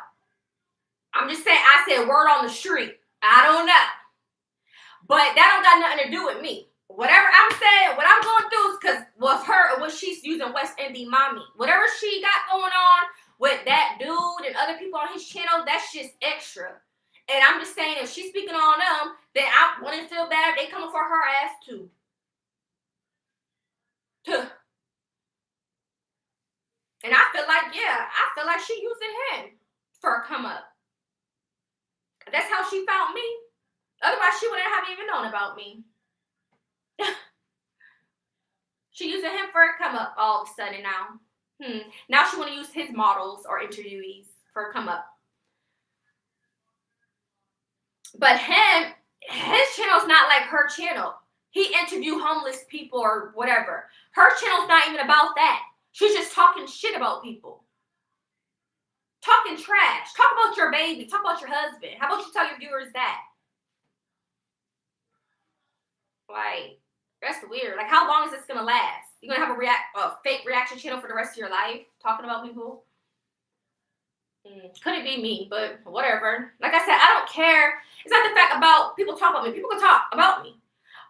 I'm just saying I said word on the street. I don't know. But that don't got nothing to do with me. Whatever I'm saying, what I'm going through is because with her, what she's using westindiemamii. Whatever she got going on with that dude and other people on his channel, that's just extra. And I'm just saying, if she's speaking on them, then I wouldn't feel bad if they coming for her ass too. And I feel like she using him for a come up. That's how she found me. Otherwise, she wouldn't have even known about me. She using him for a come up all of a sudden now. Now she want to use his models or interviewees for a come up. But his channel's not like her channel. He interview homeless people or whatever. Her channel's not even about that. She's just talking shit about people. Talking trash. Talk about your baby. Talk about your husband. How about you tell your viewers that? Like, that's weird. Like, how long is this gonna last? You're gonna have a fake reaction channel for the rest of your life talking about people? Couldn't be me, but whatever. Like I said, I don't care. It's not the fact about people talk about me. People can talk about me.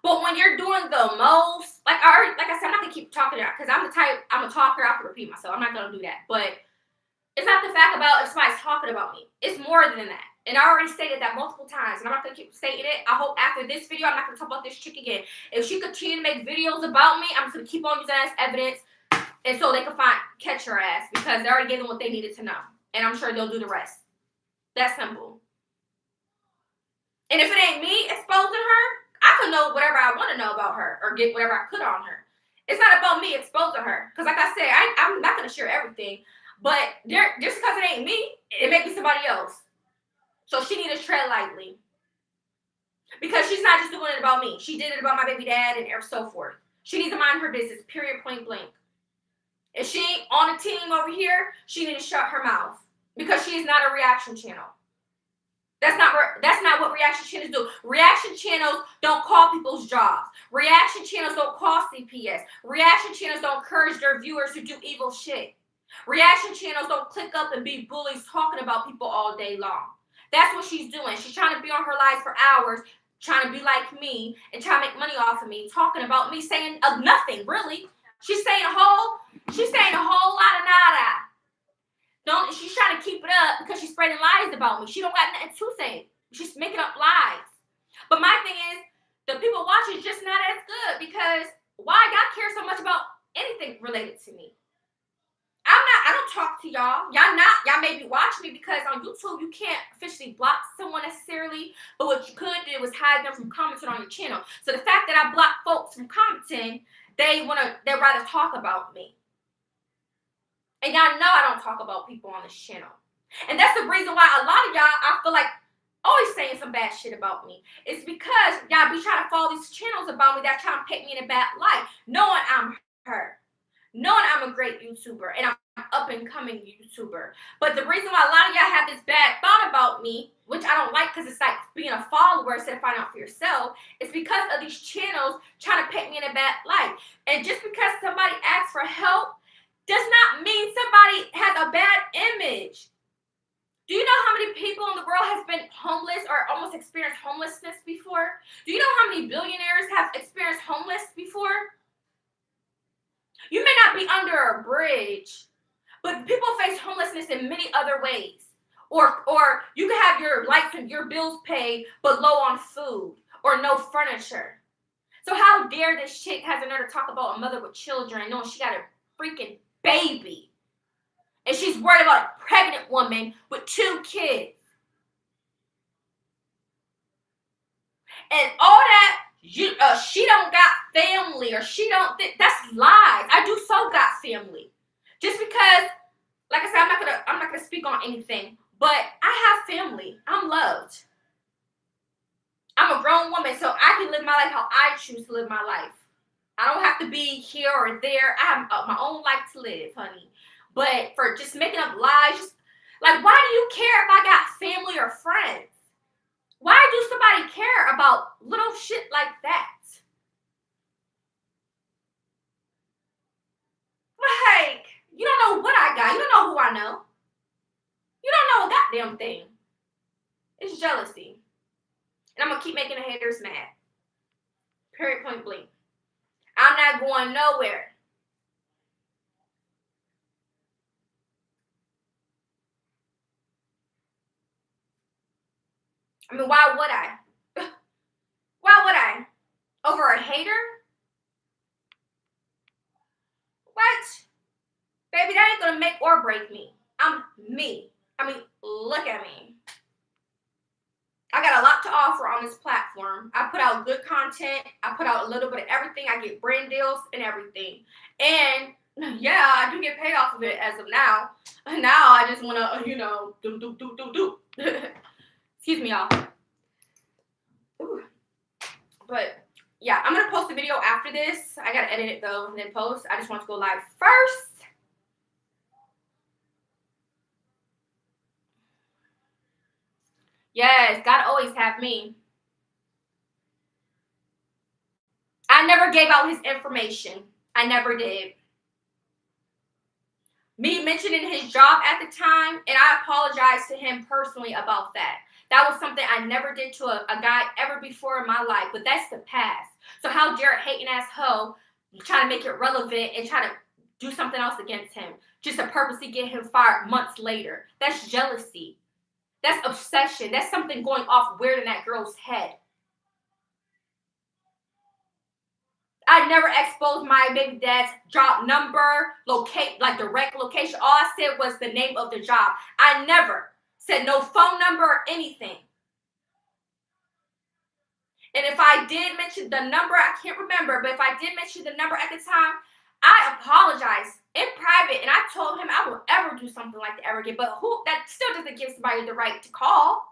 But when you're doing the most, like I said, I'm not gonna keep talking about because I'm a talker. I have to repeat myself. I'm not gonna do that. But it's not the fact about if somebody's talking about me. It's more than that. And I already stated that multiple times, and I'm not gonna keep stating it. I hope after this video, I'm not gonna talk about this chick again. If she continue to make videos about me, I'm just gonna keep on using that as evidence, and so they can catch her ass because they already gave them what they needed to know, and I'm sure they'll do the rest. That's simple. And if it ain't me exposing her, I can know whatever I want to know about her or get whatever I could on her. It's not about me exposing her, because like I said, I'm not gonna share everything. But just because it ain't me, it may be somebody else. So she need to tread lightly. Because she's not just doing it about me. She did it about my baby dad and so forth. She needs to mind her business, period, point blank. If she ain't on a team over here, she needs to shut her mouth. Because she is not a reaction channel. That's not what reaction channels do. Reaction channels don't call people's jobs. Reaction channels don't call CPS. Reaction channels don't encourage their viewers to do evil shit. Reaction channels don't click up and be bullies talking about people all day long. That's what she's doing. She's trying to be on her live for hours, trying to be like me and trying to make money off of me, talking about me, saying nothing, really. She's saying a whole lot of nada. She's trying to keep it up because she's spreading lies about me. She don't got nothing to say. She's making up lies. But my thing is, the people watching is just not as good because why God cares so much about anything related to me? I don't talk to y'all. Y'all may be watching me because on YouTube you can't officially block someone necessarily, but what you could do is hide them from commenting on your channel. So the fact that I block folks from commenting, they'd rather talk about me. And y'all know I don't talk about people on this channel. And that's the reason why a lot of y'all, I feel like, always saying some bad shit about me. It's because y'all be trying to follow these channels about me that trying to paint me in a bad light, knowing I'm her. Knowing I'm a great YouTuber and I'm an up-and-coming YouTuber. But the reason why a lot of y'all have this bad thought about me, which I don't like because it's like being a follower instead of finding out for yourself, is because of these channels trying to paint me in a bad light. And just because somebody asks for help does not mean somebody has a bad image. Do you know how many people in the world has been homeless or almost experienced homelessness before? Do you know how many billionaires have experienced homeless before? You may not be under a bridge, but people face homelessness in many other ways. Or you can have your lights and your bills paid, but low on food or no furniture. So how dare this chick has a nerve to talk about a mother with children, knowing she got a freaking baby, and she's worried about a pregnant woman with 2 kids, and all that. She don't got family, or she don't. That's lies. I do so got family. Just because, like I said, I'm not gonna speak on anything, but I have family. I'm loved. I'm a grown woman, so I can live my life how I choose to live my life. I don't have to be here or there. I have my own life to live, honey. But for just making up lies, just like, why do you care if I got family or friends? Why do somebody care about little shit like that? Like, you don't know what I got. You don't know who I know. You don't know a goddamn thing. It's jealousy. And I'm going to keep making the haters mad. Period, point blank. I'm not going nowhere. I mean, why would I? Why would I? Over a hater? What? Baby, that ain't gonna make or break me. I'm me. I mean, look at me. I got a lot to offer on this platform. I put out good content. I put out a little bit of everything. I get brand deals and everything. And yeah, I do get paid off of it as of now. Now I just want to, do. Excuse me, y'all. Ooh. But yeah, I'm going to post a video after this. I got to edit it though and then post. I just want to go live first. Yes, God always have me. I never gave out his information. I never did. Me mentioning his job at the time, and I apologize to him personally about that. That was something I never did to a guy ever before in my life, but that's the past. So how dare a hating ass hoe try to make it relevant and try to do something else against him just to purposely get him fired months later? That's jealousy. That's obsession. That's something going off weird in that girl's head. I never exposed my baby dad's job number, direct location. All I said was the name of the job. I never said no phone number or anything. And if I did mention the number, I can't remember, but if I did mention the number at the time, I apologized in private, and I told him I will ever do something like that ever again. But that still doesn't give somebody the right to call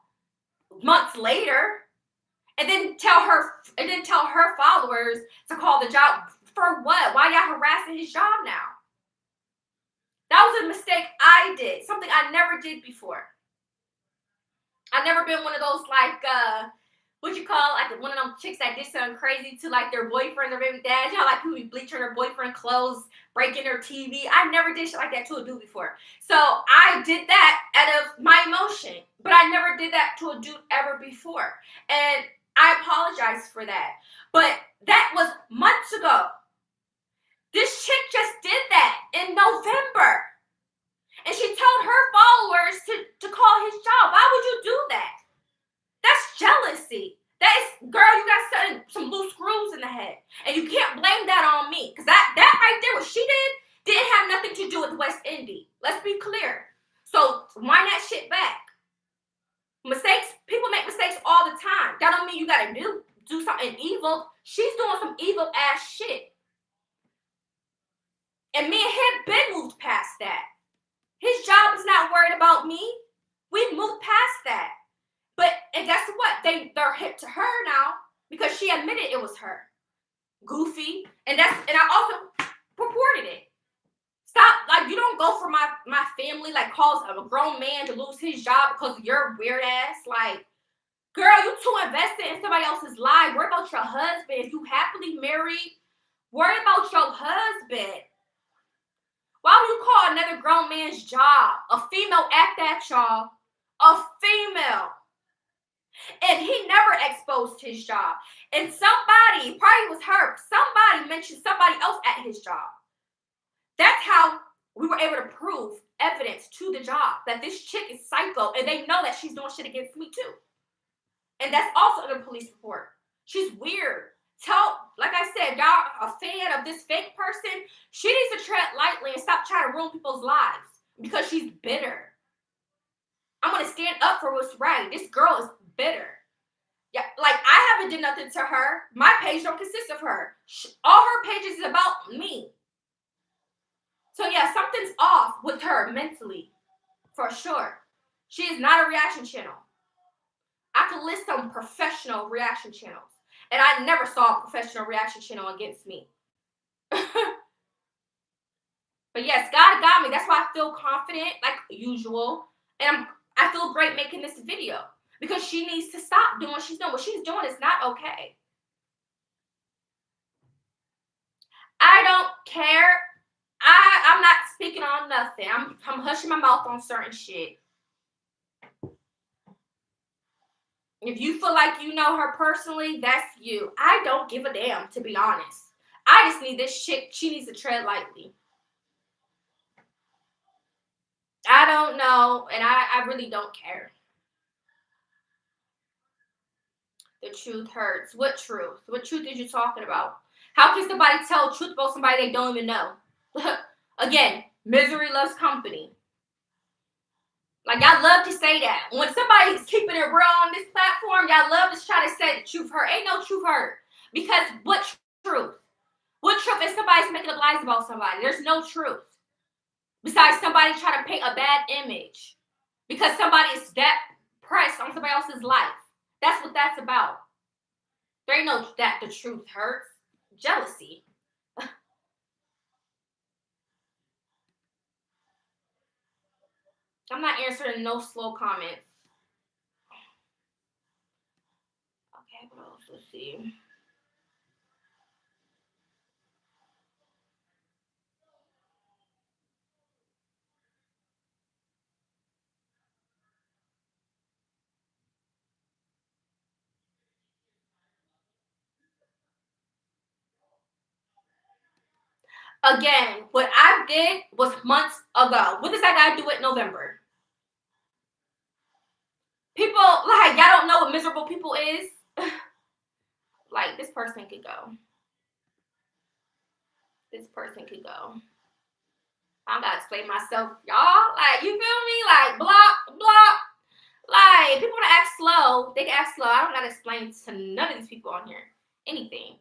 months later. And then tell her followers to call the job for what? Why y'all harassing his job now? That was a mistake I did. Something I never did before. I've never been one of those what you call one of them chicks that did something crazy to their boyfriend or baby dad. You know, people be bleaching their boyfriend clothes, breaking their TV. I never did shit like that to a dude before. So I did that out of my emotion, but I never did that to a dude ever before. And I apologize for that. But that was months ago. This chick just did that in November. And she told her followers to call his job. Why would you do that? That's jealousy. Girl, you got some loose screws in the head. And you can't blame that on me. Because that right there, what she didn't have nothing to do with West Indy. Let's be clear. So wind that shit back. People make mistakes all the time. That don't mean you gotta do something evil. She's doing some evil ass shit. And me and him been moved past that. His job is not worried about me. We moved past that. And guess what? They're hip to her now because she admitted it was her. Goofy. And I also reported it. Stop, you don't go for my family, cause a grown man to lose his job because of your weird ass. Girl, you too invested in somebody else's life. Worry about your husband. If you happily married, worry about your husband. Why would you call another grown man's job? A female at that, y'all. A female. And he never exposed his job. And somebody, probably was her, somebody mentioned somebody else at his job. That's how we were able to prove evidence to the job that this chick is psycho, and they know that she's doing shit against me too. And that's also in the police report. She's weird. Like I said, y'all a fan of this fake person, she needs to tread lightly and stop trying to ruin people's lives because she's bitter. I'm gonna stand up for what's right. This girl is bitter. Yeah, like I haven't did nothing to her. My page don't consist of her. All her pages is about me. So yeah, something's off with her mentally, for sure. She is not a reaction channel. I could list some professional reaction channels, and I never saw a professional reaction channel against me. But yes, God got me. That's why I feel confident, like usual, and I feel great making this video because she needs to stop doing what she's doing. What she's doing is not okay. I don't care. I'm not speaking on nothing. I'm hushing my mouth on certain shit. If you feel like you know her personally, that's you. I don't give a damn, to be honest. I just need this chick. She needs to tread lightly. I don't know, and I really don't care. The truth hurts. What truth? What truth are you talking about? How can somebody tell the truth about somebody they don't even know? Again, misery loves company. Like, y'all love to say that. When somebody's keeping it real on this platform, y'all love to try to say the truth hurt. Ain't no truth hurt. Because what truth? What truth if somebody's making up lies about somebody? There's no truth. Besides somebody trying to paint a bad image. Because somebody is that pressed on somebody else's life. That's what that's about. There ain't no that the truth hurts. Jealousy. I'm not answering no slow comments. Okay, what else? Let's see. Again, what I did was months ago. What does that got to do with November? People, like, y'all don't know what miserable people is. Like, this person could go. This person could go. I gotta explain myself, y'all. Like, you feel me? Like, block, block. Like, people want to act slow. They can act slow. I don't gotta explain to none of these people on here anything.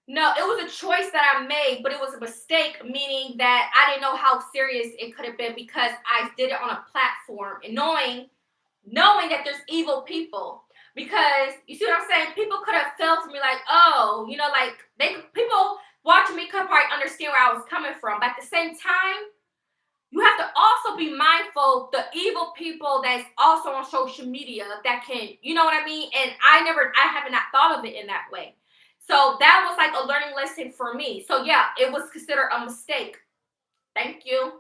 No, it was a choice that I made, but it was a mistake, meaning that I didn't know how serious it could have been because I did it on a platform and knowing that there's evil people. Because you see what I'm saying? People could have felt for me like, oh, you know, like people watching me could probably understand where I was coming from. But at the same time, you have to also be mindful the evil people that's also on social media that can, you know what I mean? And I haven't not thought of it in that way. So that was like a learning lesson for me. So yeah, it was considered a mistake. Thank you.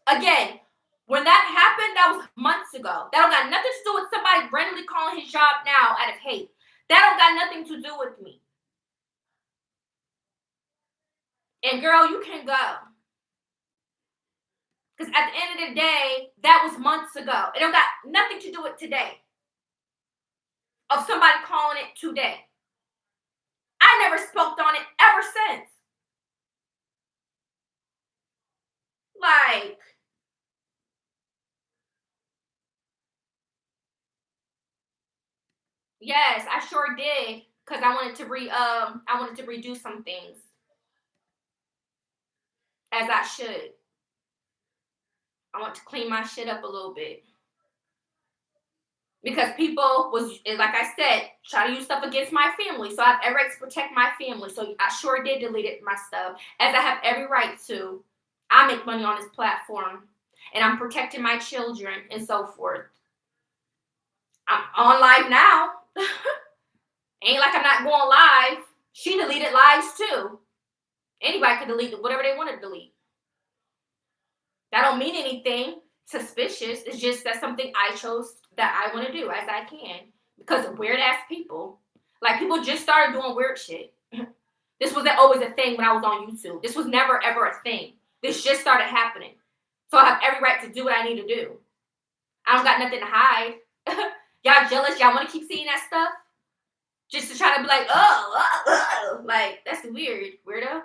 Again, when that happened, that was months ago. That don't got nothing to do with somebody randomly calling his job now out of hate. That don't got nothing to do with me. And girl, you can go. Because at the end of the day, that was months ago. It don't got nothing to do with today. Of somebody calling it today. I never spoke on it ever since. Like, yes, I sure did. Cause I wanted to redo some things. As I should. I want to clean my shit up a little bit. Because people was, like I said, try to use stuff against my family. So I have every right to protect my family. So I sure did delete my stuff. As I have every right to. I make money on this platform. And I'm protecting my children and so forth. I'm on live now. Ain't like I'm not going live. She deleted lives too. Anybody can delete whatever they want to delete. That don't mean anything suspicious. It's just that's something I chose that I want to do as I can. Because of weird ass people. Like, people just started doing weird shit. This wasn't always a thing when I was on YouTube. This was never, ever a thing. This just started happening. So I have every right to do what I need to do. I don't got nothing to hide. Y'all jealous? Y'all want to keep seeing that stuff? Just to try to be like, oh. Like, that's weird, weirdo.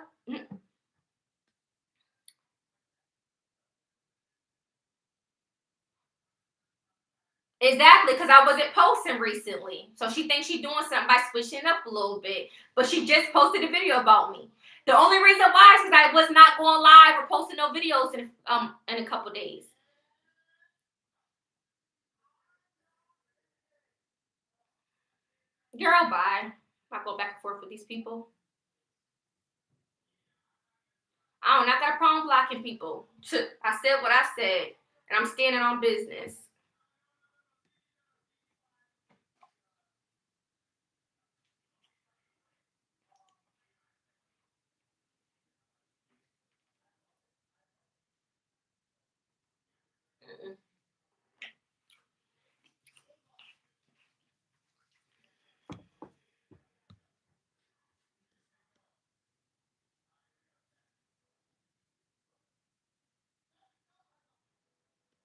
Exactly, because I wasn't posting recently. So she thinks she's doing something by switching up a little bit. But she just posted a video about me. The only reason why is because I was not going live or posting no videos in a couple days. Girl, bye. I go back and forth with these people. I don't not got a problem blocking people. I said what I said, and I'm standing on business.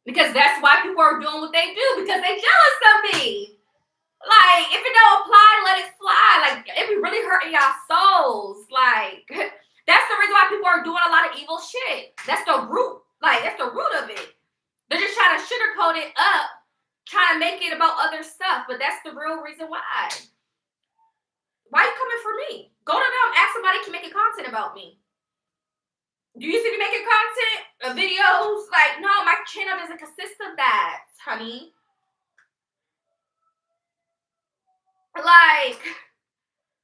Because that's why people are doing what they do, because they jealous of me. Like, if it don't apply, let it fly. Like, it be really hurting y'all souls. Like, that's the reason why people are doing a lot of evil shit. That's the root. Like, that's the root of it. They're just trying to sugarcoat it up, trying to make it about other stuff. But that's the real reason why. Why you coming for me? Go to them, ask somebody to make a content about me. Do you see me making content, videos? Like, no, my channel doesn't consist of that, honey. Like,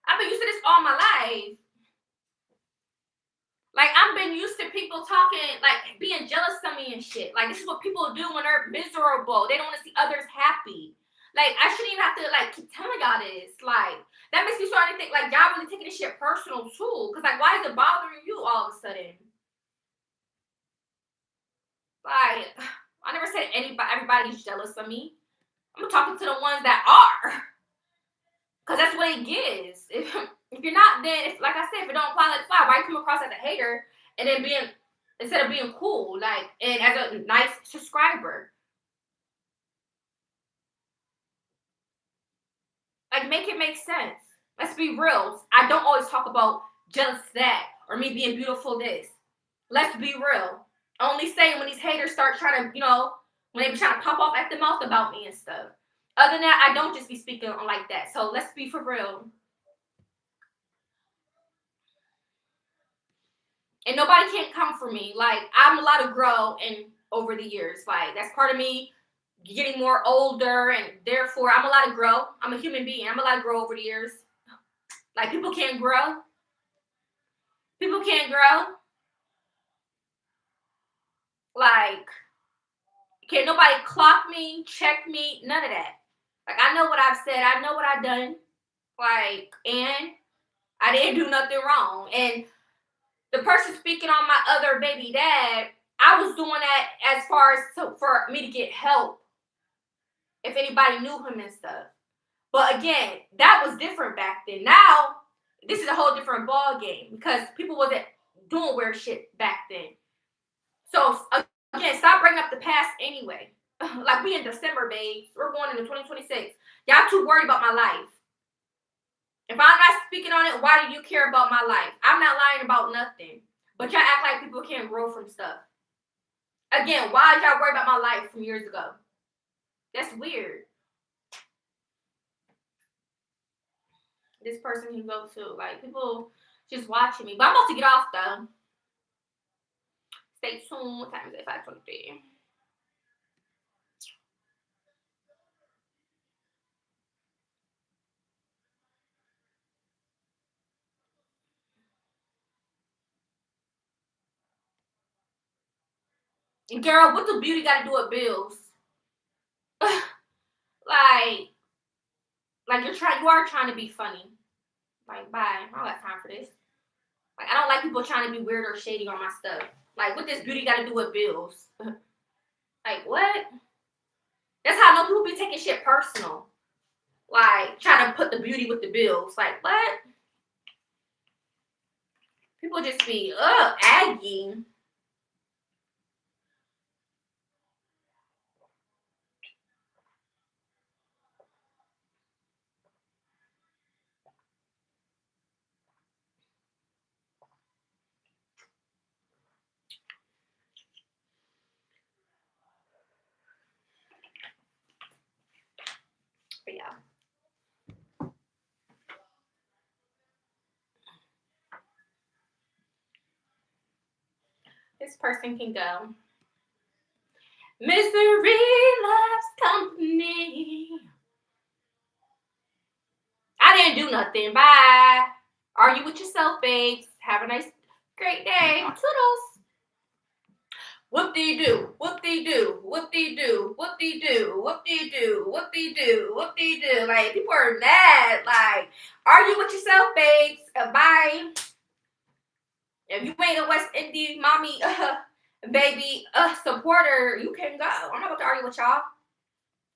I've been used to this all my life. Like, I've been used to people talking, like, being jealous of me and shit. Like, this is what people do when they're miserable. They don't want to see others happy. Like, I shouldn't even have to, like, keep telling y'all this. Like, that makes me start to think, like, y'all really taking this shit personal, too. Because, like, why is it bothering you all of a sudden? Like, I never said everybody's jealous of me. I'm talking to the ones that are. Because that's what it gives. If you're not, then, like I said, if it don't apply, let it fly. Why you come across as a hater and then instead of being cool, like, and as a nice subscriber? Like, make it make sense. Let's be real. I don't always talk about just that or me being beautiful this. Let's be real. Only say when these haters start trying to, when they be trying to pop off at the mouth about me and stuff. Other than that, I don't just be speaking like that. So let's be for real. And nobody can't come for me. Like, I'm allowed to grow over the years. Like, that's part of me getting more older, and therefore I'm allowed to grow. I'm a human being. I'm allowed to grow over the years. Like, people can't grow. People can't grow. Like, can't nobody clock me, check me, none of that. Like, I know what I've said. I know what I've done. Like, and I didn't do nothing wrong. And the person speaking on my other baby dad, I was doing that as far as for me to get help. If anybody knew him and stuff. But again, that was different back then. Now, this is a whole different ball game because people wasn't doing weird shit back then. So, again, stop bringing up the past anyway. Like, we in December, babes. We're going into 2026. Y'all too worried about my life. If I'm not speaking on it, why do you care about my life? I'm not lying about nothing. But y'all act like people can't grow from stuff. Again, why did y'all worry about my life from years ago? That's weird. This person can go too. Like, people just watching me. But I'm about to get off, though. Stay tuned. What time is it? 5:23. Girl, what do beauty got to do with bills? like you are trying to be funny. Like, bye. I don't got time for this. Like, I don't like people trying to be weird or shady on my stuff. Like, what does beauty got to do with bills? Like, what? That's how I know people be taking shit personal. Like, trying to put the beauty with the bills. Like, what? People just be, aggy. But yeah. This person can go. Misery loves company. I didn't do nothing. Bye. Argue with yourself, babes. Have a nice, great day. Toodles. Whoop-dee-doo, whoop-dee-doo, whoop-dee-doo, whoop-dee-doo, whoop-dee-doo, whoop-dee-doo, whoop-dee-doo. Like, people are mad. Like, argue with yourself, babes. Bye. If you ain't a westindiemamii, baby, supporter, you can go. I'm not about to argue with y'all.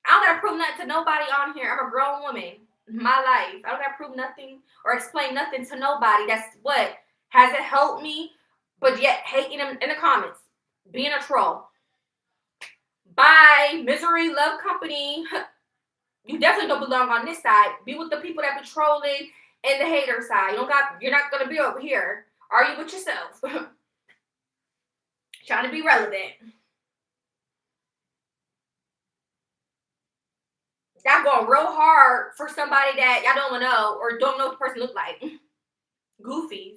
I don't gotta prove nothing to nobody on here. I'm a grown woman. My life. I don't gotta prove nothing or explain nothing to nobody. That's what hasn't helped me, but yet hating them in the comments. Being a troll. Bye. Misery, love company. You definitely don't belong on this side. Be with the people that be trolling and the hater side. You're not gonna be over here. Argue with yourself. Trying to be relevant. Y'all going real hard for somebody that y'all don't know or don't know what the person look like. Goofies.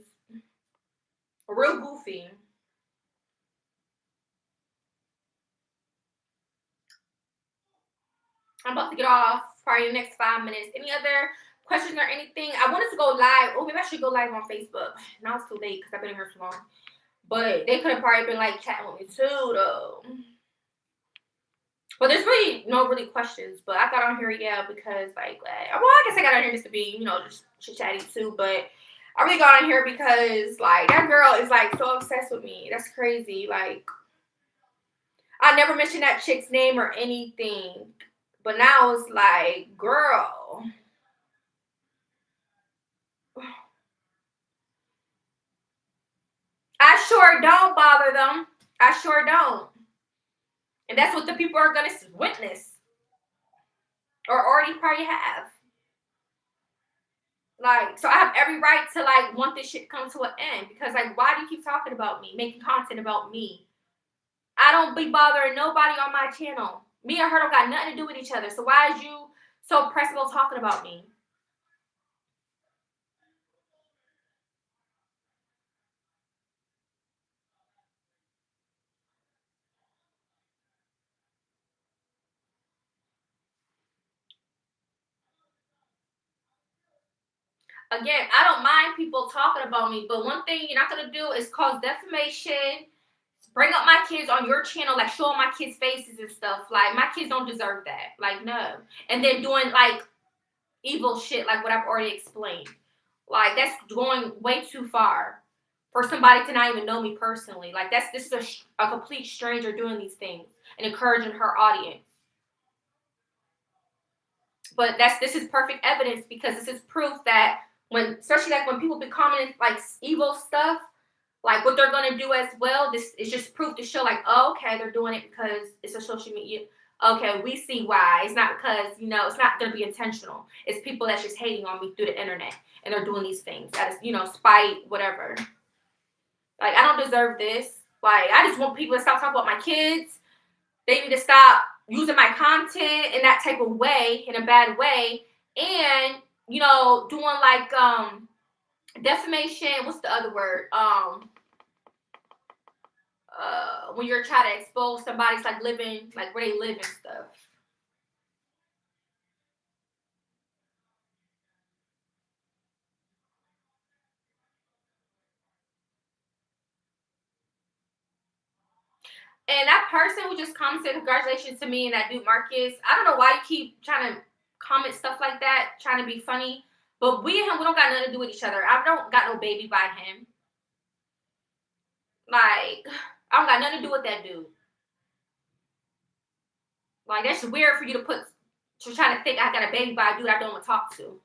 Real goofy. I'm about to get off probably in the next 5 minutes. Any other questions or anything? I wanted to go live. Oh, maybe I should go live on Facebook. Now it's too late because I've been here too long. But they could have probably been like chatting with me too, though. But there's really no really questions. But I got on here, yeah, because like, well, I guess I got on here just to be, just chit-chatty too. But I really got on here because like that girl is like so obsessed with me. That's crazy. Like, I never mentioned that chick's name or anything. But now it's like, girl. I sure don't bother them. I sure don't. And that's what the people are going to witness. Or already probably have. Like, so I have every right to, like, want this shit to come to an end. Because, like, why do you keep talking about me? Making content about me? I don't be bothering nobody on my channel. Me and her don't got nothing to do with each other. So why is you so pressed about talking about me? Again, I don't mind people talking about me, but one thing you're not gonna do is cause defamation, bring up my kids on your channel, like showing my kids' faces and stuff. Like, my kids don't deserve that. Like, no. And then doing like evil shit, like what I've already explained. Like, that's going way too far for somebody to not even know me personally. Like, this is a complete stranger doing these things and encouraging her audience. But this is perfect evidence because this is proof that especially like when people be commenting like evil stuff, like what they're gonna do as well, this is just proof to show like, oh, okay, they're doing it because it's a social media. Okay, we see why. It's not because, it's not gonna be intentional. It's people that's just hating on me through the internet and they're doing these things. That is, spite, whatever. Like, I don't deserve this. Like, I just want people to stop talking about my kids. They need to stop using my content in that type of way, in a bad way, and doing like defamation. What's the other word? When you're trying to expose somebody's like living, like where they live and stuff. And that person who just commented congratulations to me and that dude Marcus, I don't know why you keep trying to comment stuff like that, trying to be funny. But we and him, we don't got nothing to do with each other. I don't got no baby by him. Like, I don't got nothing to do with that dude. Like, that's weird for you to put She's trying to think I got a baby by a dude I don't want to talk to.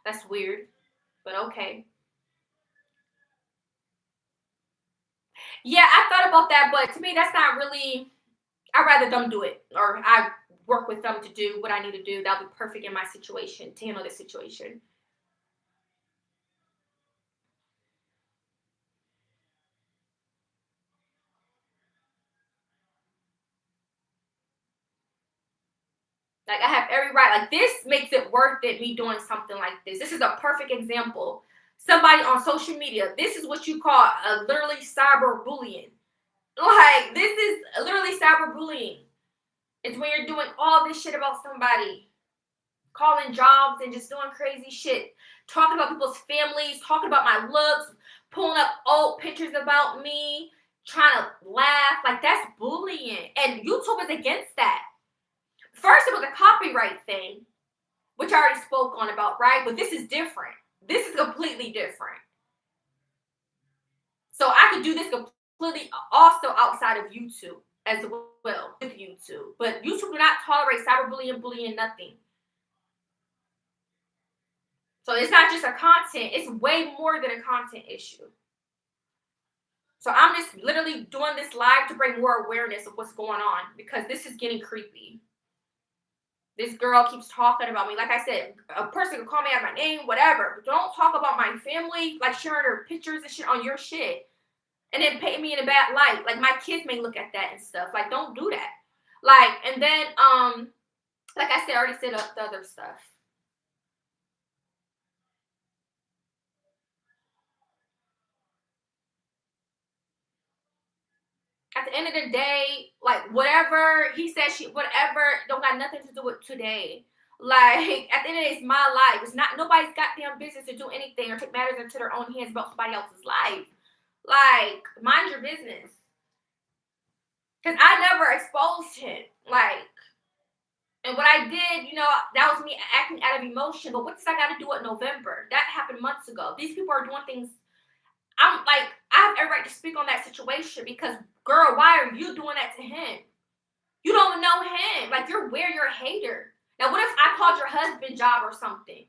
That's weird, but okay. Yeah, I thought about that, but to me, that's not really. I'd rather them do it, or I work with them to do what I need to do. That'll be perfect in my situation to handle this situation. Like I have every right. Like this makes it worth it. Me doing something like this. This is a perfect example. Somebody on social media. This is what you call a literally cyberbullying. Like this is literally cyberbullying. It's when you're doing all this shit about somebody, calling jobs and just doing crazy shit, talking about people's families, talking about my looks, pulling up old pictures about me, trying to laugh. Like that's bullying, and YouTube is against that. First, it was a copyright thing, which I already spoke on about, right? But this is different. This is completely different. So I could do this completely also outside of YouTube as well with YouTube. But YouTube do not tolerate cyberbullying, bullying, nothing. So it's not just a content, it's way more than a content issue. So I'm just literally doing this live to bring more awareness of what's going on because this is getting creepy. This girl keeps talking about me. Like I said, a person can call me out my name, whatever. But don't talk about my family, like sharing her pictures and shit on your shit. And then paint me in a bad light. Like my kids may look at that and stuff. Like, don't do that. Like, and then, like I said, I already said the other stuff. At the end of the day, like whatever he said, whatever don't got nothing to do with today. Like at the end of the day, it's my life. It's not nobody's goddamn business to do anything or take matters into their own hands about somebody else's life. Like mind your business. Cause I never exposed him. Like, and what I did, that was me acting out of emotion. But what does I got to do in November? That happened months ago. These people are doing things. I'm like, I have every right to speak on that situation because, girl, why are you doing that to him? You don't know him. Like, you're a hater. Now, what if I called your husband job or something?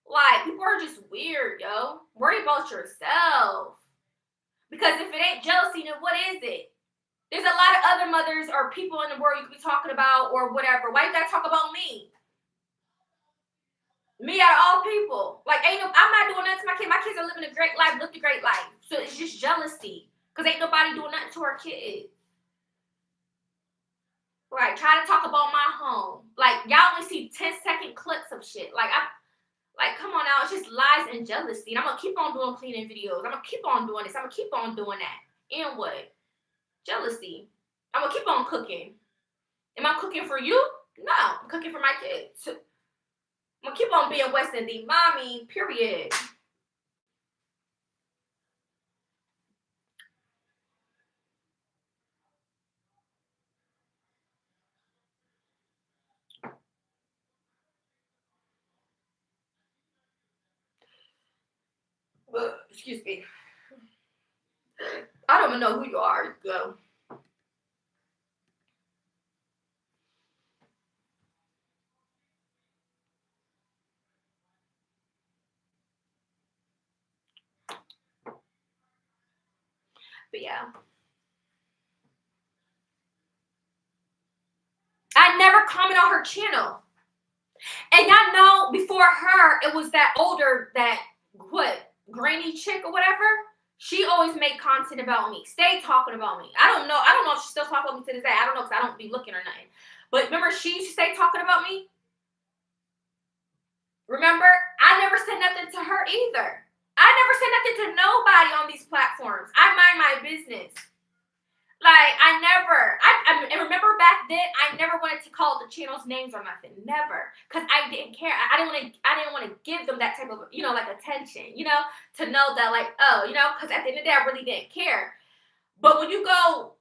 Like, people are just weird, yo. Worry about yourself. Because if it ain't jealousy, then what is it? There's a lot of other mothers or people in the world you could be talking about or whatever. Why you gotta talk about me? Me out of all people. Like, I'm not doing nothing to my kids. My kids are living a great life, lived a great life. So it's just jealousy. Because ain't nobody doing nothing to our kids. Right, try to talk about my home. Like, y'all only see 10-second clips of shit. Like, come on now. It's just lies and jealousy. And I'm going to keep on doing cleaning videos. I'm going to keep on doing this. I'm going to keep on doing that. And what? Jealousy. I'm going to keep on cooking. Am I cooking for you? No, I'm cooking for my kids. I'm going to keep on being westindiemamii, period. Excuse me. I don't even know who you are. Go. But yeah. I never comment on her channel. And y'all know before her, it was that older, granny chick or whatever. She always made content about me. Stay talking about me. I don't know if she still talking about me to this day. I don't know because I don't be looking or nothing. But remember, she used to stay talking about me. Remember, I never said nothing to her either. I never said nothing to nobody on these platforms. I mind my business. Like, and remember back then, I never wanted to call the channel's names or nothing. Never. Because I didn't care. I didn't want to give them that type of, like attention, to know that like, oh, because at the end of the day, I really didn't care. But when you go,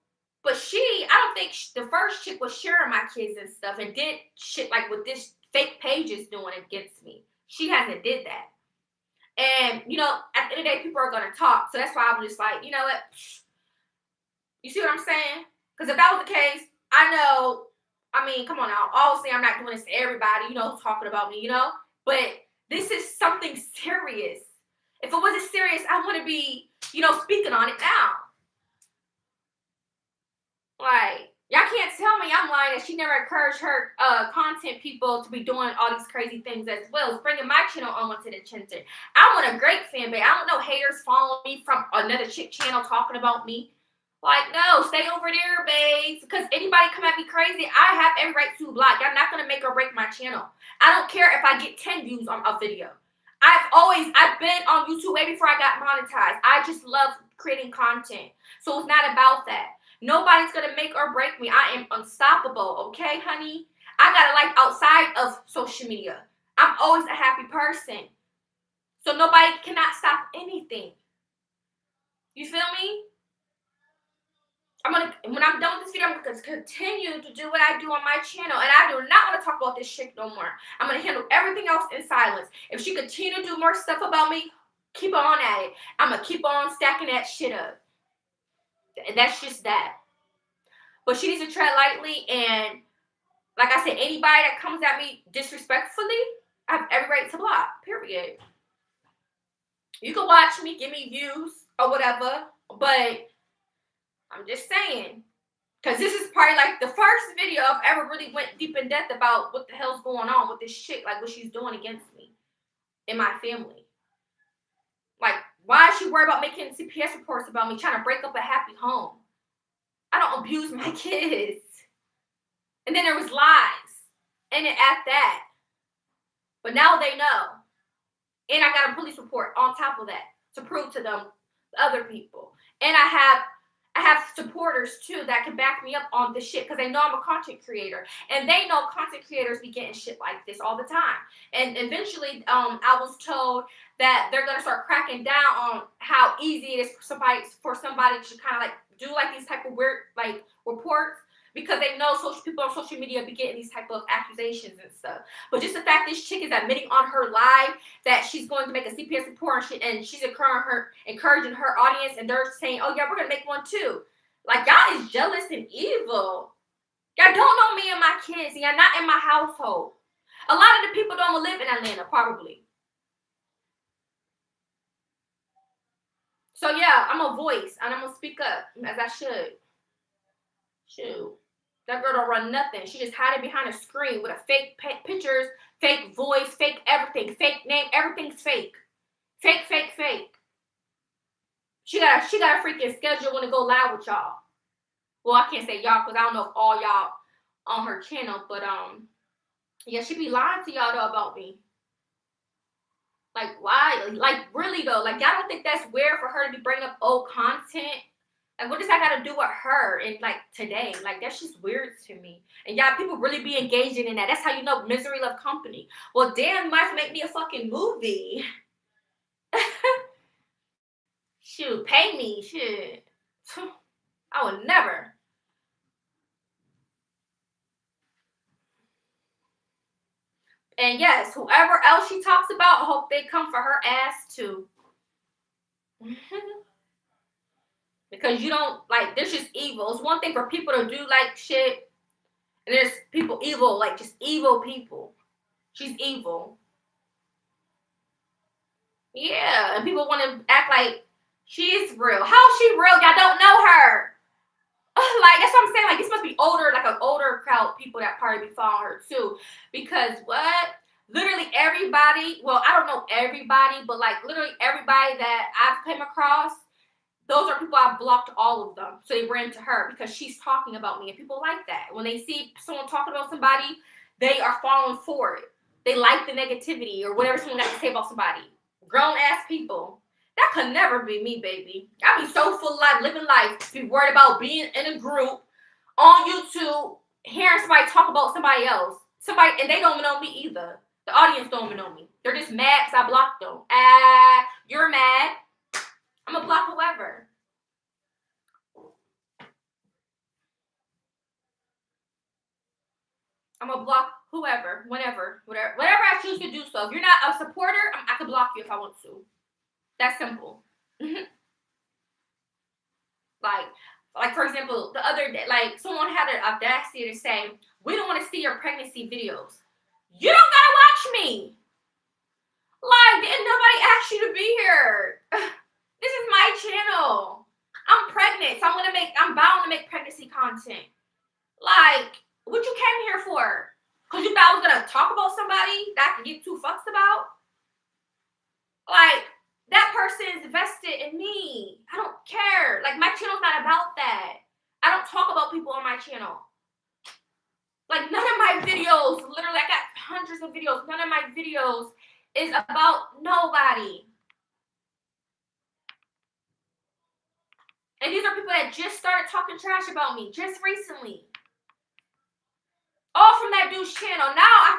I don't think the first chick was sharing my kids and stuff and did shit like what this fake page is doing against me. She hasn't did that. And, at the end of the day, people are going to talk. So that's why I'm just like, you know what? You see what I'm saying? Because if that was the case, I know I mean, come on now. Obviously, I'm not doing this to everybody, you know, talking about me, you know? But this is something serious. If it wasn't serious, I wouldn't be, you know, speaking on it now. Like, y'all can't tell me I'm lying that she never encouraged her content people to be doing all these crazy things as well. It's bringing my channel onto the attention. I want a great fan base. I don't know haters following me from another chick channel talking about me. Like, no, stay over there, babes. Because anybody come at me crazy, I have every right to block. Y'all not going to make or break my channel. I don't care if I get 10 views on a video. I've been on YouTube way before I got monetized. I just love creating content. So it's not about that. Nobody's going to make or break me. I am unstoppable, okay, honey? I got a life outside of social media. I'm always a happy person. So nobody cannot stop anything. You feel me? When I'm done with this video, I'm going to continue to do what I do on my channel. And I do not want to talk about this shit no more. I'm going to handle everything else in silence. If she continue to do more stuff about me, keep on at it. I'm going to keep on stacking that shit up. And that's just that. But she needs to tread lightly. And like I said, anybody that comes at me disrespectfully, I have every right to block. Period. You can watch me, give me views or whatever. But I'm just saying. Because this is probably like the first video I've ever really went deep in depth about what the hell's going on with this chick. Like what she's doing against me and my family. Like, why is she worried about making CPS reports about me trying to break up a happy home? I don't abuse my kids. And then there was lies. And then at that. But now they know. And I got a police report on top of that to prove to them, the other people. And I have supporters too that can back me up on this shit because they know I'm a content creator. And they know content creators be getting shit like this all the time. And eventually, I was told that they're gonna start cracking down on how easy it is for somebody to kind of like do like these type of weird like reports. Because they know people on social media be getting these type of accusations and stuff. But just the fact this chick is admitting on her live that she's going to make a CPS report and she's encouraging her audience, and they're saying, oh yeah, we're going to make one too. Like, y'all is jealous and evil. Y'all don't know me and my kids, and y'all not in my household. A lot of the people don't live in Atlanta, probably. So yeah, I'm a voice, and I'm going to speak up, as I should. Shoot. That girl don't run nothing. She just hiding behind a screen with a fake pictures, fake voice, fake everything, fake name. Everything's fake. Fake, fake, fake. She got a freaking schedule when to go live with y'all. Well, I can't say y'all because I don't know if all y'all on her channel, but yeah, she be lying to y'all though about me. Like, why? Like, really though? Like, y'all don't think that's weird for her to be bringing up old content? Like, what does that got to do with her and, like, today? Like, that's just weird to me. And, y'all, people really be engaging in that. That's how you know misery love company. Well, damn, you might have to make me a fucking movie. Shoot, pay me. Shit. I would never. And, yes, whoever else she talks about, I hope they come for her ass, too. Because you don't, like, there's just evil. It's one thing for people to do, like, shit. And there's people evil, like, just evil people. She's evil. Yeah, and people want to act like she's real. How is she real? Y'all don't know her. Like, that's what I'm saying. Like, this must be older, like, an older crowd people that probably be following her, too. Because, what? Literally everybody, well, I don't know everybody, but, like, literally everybody that I've come across, those are people I've blocked all of them. So they ran to her because she's talking about me. And people like that. When they see someone talking about somebody, they are falling for it. They like the negativity or whatever someone has to say about somebody. Grown-ass people. That could never be me, baby. I'd be so full of life, living life, be worried about being in a group on YouTube, hearing somebody talk about somebody else. And they don't even know me either. The audience don't even know me. They're just mad because I blocked them. You're mad. I'm going to block whoever. I'm going to block whoever, whenever, whatever I choose to do so. If you're not a supporter, I can block you if I want to. That's simple. Like, for example, the other day, like, someone had an audacity to say, we don't want to see your pregnancy videos. You don't gotta watch me. Like, didn't nobody ask you to be here? This is my channel. I'm pregnant, so I'm bound to make pregnancy content. Like, what you came here for? Because you thought I was gonna talk about somebody that I could give two fucks about? Like, that person is invested in me. I don't care. Like, my channel's not about that. I don't talk about people on my channel. Like, none of my videos, literally, I got hundreds of videos. None of my videos is about nobody. And these are people that just started talking trash about me just recently. All from that dude's channel. Now I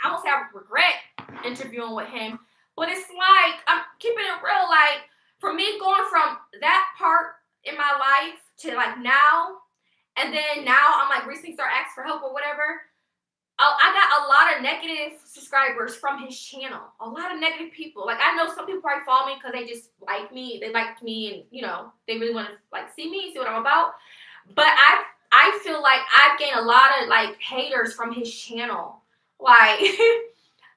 won't say I regret interviewing with him, but it's like, I'm keeping it real. Like, for me going from that part in my life to like now, and then now I'm like recently start asking for help or whatever. I got a lot of negative subscribers from his channel. A lot of negative people. Like, I know some people probably follow me because they just like me. They liked me and, you know, they really want to, like, see me, see what I'm about. But I feel like I've gained a lot of, like, haters from his channel. Like,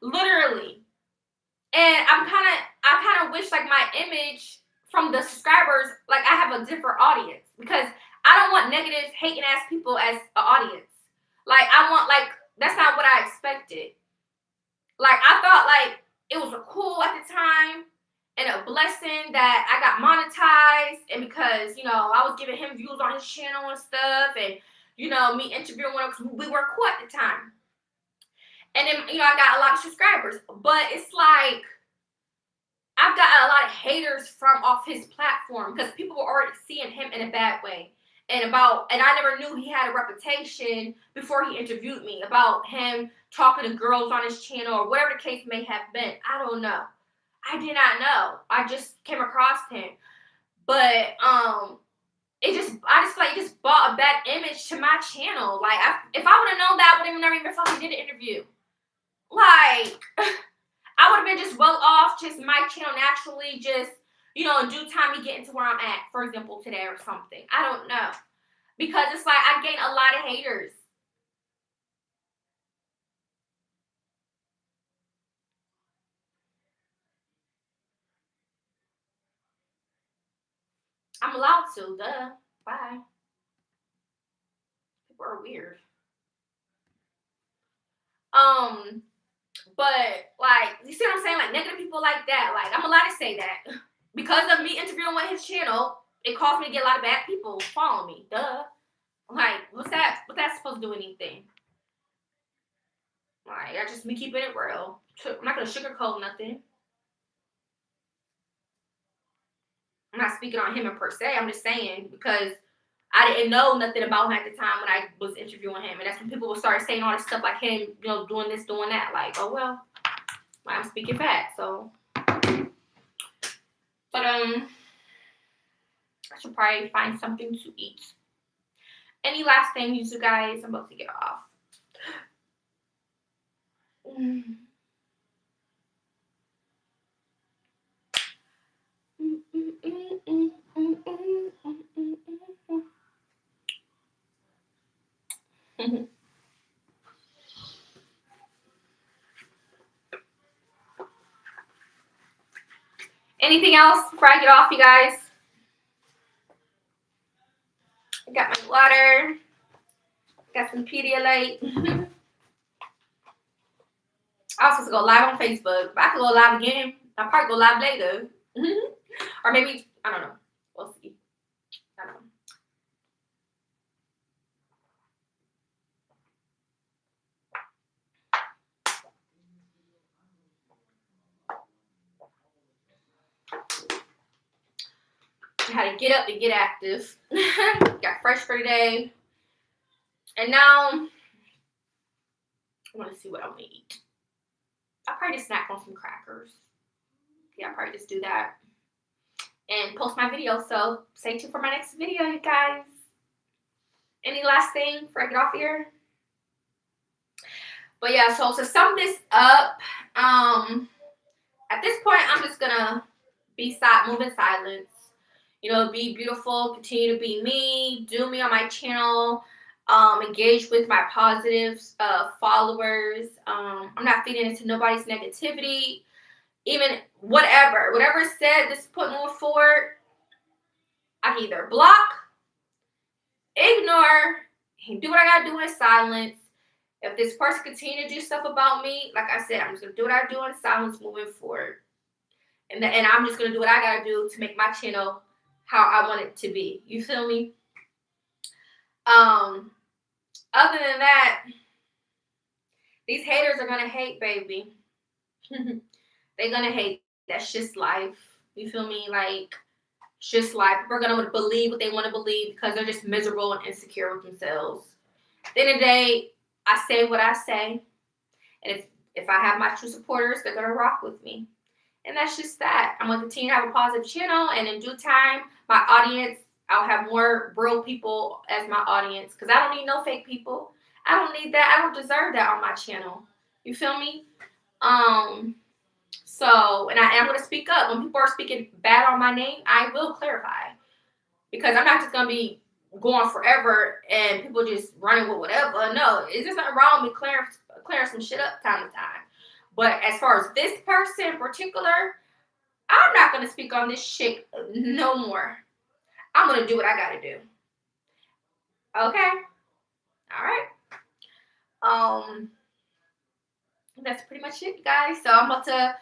literally. And I kind of wish, like, my image from the subscribers, like, I have a different audience. Because I don't want negative, hating-ass people as an audience. Like, I want, like, that's not what I expected. Like, I thought, like, it was cool at the time and a blessing that I got monetized, and because, you know, I was giving him views on his channel and stuff, and, you know, me interviewing one, because we were cool at the time. And then, you know, I got a lot of subscribers. But it's like, I've got a lot of haters from off his platform because people were already seeing him in a bad way. And I never knew he had a reputation before he interviewed me about him talking to girls on his channel or whatever the case may have been. I don't know. I did not know. I just came across him. But I just feel like it just brought a bad image to my channel. Like, if I would have known that, I would have never even fucking did an interview. Like, I would have been just well off, just my channel naturally, just, you know, in due time me getting to where I'm at, for example, today or something. I don't know. Because it's like I gained a lot of haters. I'm allowed to, duh. Bye. People are weird. But, like, you see what I'm saying? Like, negative people like that. Like, I'm allowed to say that. Because of me interviewing with his channel, it caused me to get a lot of bad people following me. Duh. Like, what's that? What's that supposed to do anything? Like, I just me keeping it real. I'm not gonna sugarcoat nothing. I'm not speaking on him per se. I'm just saying because I didn't know nothing about him at the time when I was interviewing him, and that's when people would start saying all this stuff like him, you know, doing this, doing that. Like, oh well, I'm speaking facts. So, but I should probably find something to eat. Any last things, you guys? I'm about to get off. Anything else before I get off, you guys? I got my water. Got some Pedialyte. I was supposed to go live on Facebook, but I could go live again. I'll probably go live later. Or maybe, I don't know. We'll see. I don't know. I had to get up to get active. Got fresh for today. And now, I want to see what I want to eat. I'll probably just snack on some crackers. Yeah, I'll probably just do that. And post my video. So, stay tuned for my next video, you guys. Any last thing before I get off here? But yeah, so to sum this up, at this point, I'm just going to move in silence. You know, be beautiful, continue to be me, do me on my channel. Engage with my positive followers. I'm not feeding into nobody's negativity. Even whatever is said, this put moving forward, I can either block, ignore, do what I gotta do in silence. If this person continue to do stuff about me, like I said, I'm just gonna do what I do in silence moving forward. And I'm just gonna do what I gotta do to make my channel how I want it to be. You feel me? Other than that, these haters are gonna hate, baby. They're gonna hate. That's just life. You feel me? Like, it's just life. People are gonna believe what they want to believe because they're just miserable and insecure with themselves. At the end of the day, I say what I say. And if I have my true supporters, they're gonna rock with me. And that's just that. I'm gonna continue to have a positive channel, and in due time, my audience, I'll have more real people as my audience. Because I don't need no fake people. I don't need that. I don't deserve that on my channel. You feel me? So, and I am going to speak up. When people are speaking bad on my name, I will clarify. Because I'm not just going to be going forever and people just running with whatever. No, it's just nothing wrong with me clearing some shit up time to time. But as far as this person in particular, I'm not going to speak on this shit no more. I'm going to do what I got to do. Okay? All right. That's pretty much it, guys. So I'm about to,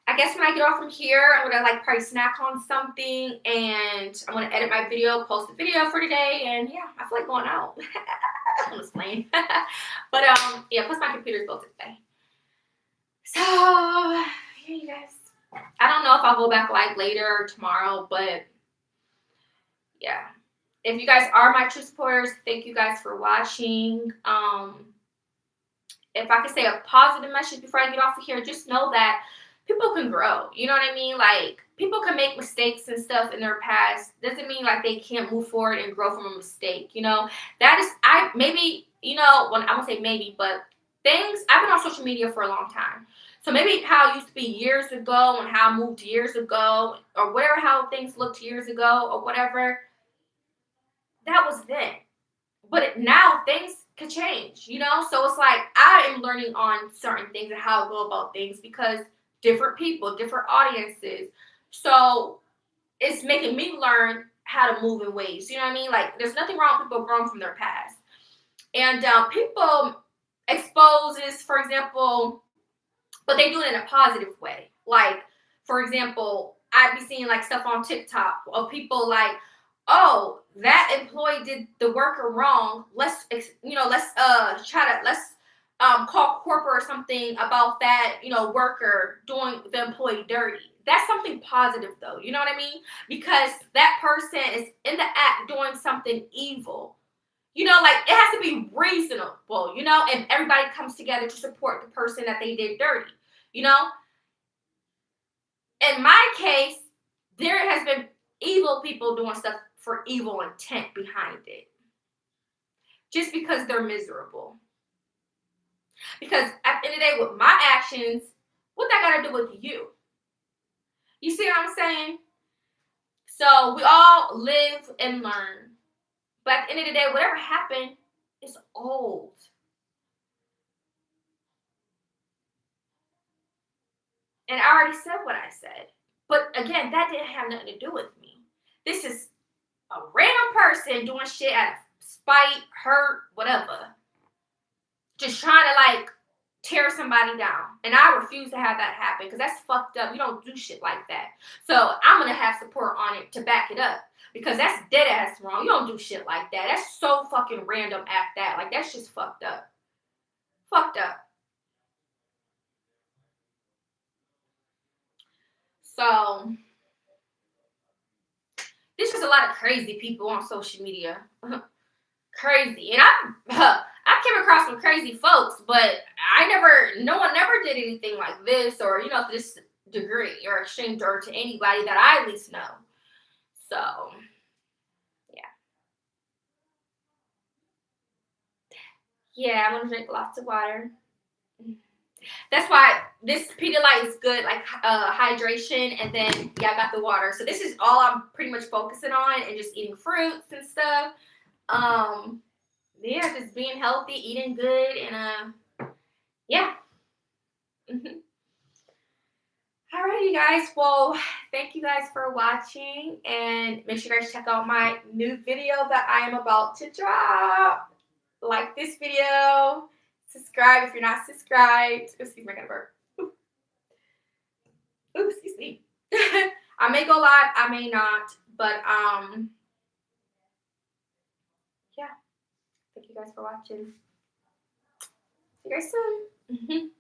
I guess when I get off from here, I'm gonna like probably snack on something, and I'm gonna edit my video, post the video for today, and yeah, I feel like going out. I'm just playing. But yeah, plus my computer's built today. So yeah, you guys. I don't know if I'll go back like later or tomorrow, but yeah. If you guys are my true supporters, thank you guys for watching. If I could say a positive message before I get off of here, just know that people can grow. You know what I mean? Like, people can make mistakes and stuff in their past. Doesn't mean like they can't move forward and grow from a mistake. You know, that is, maybe, you know, when I won't say maybe, but things, I've been on social media for a long time. So maybe how it used to be years ago and how I moved years ago, or whatever, how things looked years ago or whatever, that was then. But now things could change, you know? So it's like I am learning on certain things and how to go about things because different people, different audiences. So it's making me learn how to move in ways. You know what I mean? Like, there's nothing wrong with people growing from their past. And people exposes, for example, but they do it in a positive way. Like, for example, I'd be seeing like stuff on TikTok of people like, oh, that employee did the worker wrong. Let's call corporate or something about that, worker doing the employee dirty. That's something positive though. You know what I mean? Because that person is in the act doing something evil. Like it has to be reasonable, and everybody comes together to support the person that they did dirty, In my case, there has been evil people doing stuff for evil intent behind it. Just because they're miserable. Because at the end of the day, with my actions, what that got to do with you? You see what I'm saying? So we all live and learn. But at the end of the day, whatever happened is old. And I already said what I said. But again, that didn't have nothing to do with me. This is a random person doing shit out of spite, hurt, whatever. Just trying to tear somebody down. And I refuse to have that happen because that's fucked up. You don't do shit like that. So I'm going to have support on it to back it up. Because that's dead ass wrong. You don't do shit like that. That's so fucking random at that. That's just fucked up. Fucked up. So, there's just a lot of crazy people on social media. Crazy. And I came across some crazy folks, but no one never did anything like this or, to this degree or extreme or to anybody that I at least know. So, yeah. Yeah, I'm going to drink lots of water. That's why this Pedialyte is good, hydration, and then, I got the water. So this is all I'm pretty much focusing on and just eating fruits and stuff. yeah, just being healthy, eating good, and yeah. Alright, you guys. Well, thank you guys for watching, and make sure you guys check out my new video that I am about to drop. Like this video, subscribe if you're not subscribed. Excuse me, I gotta burp. Ooh, excuse me. I may go live, I may not, but yeah. Thank you guys for watching. See you guys soon.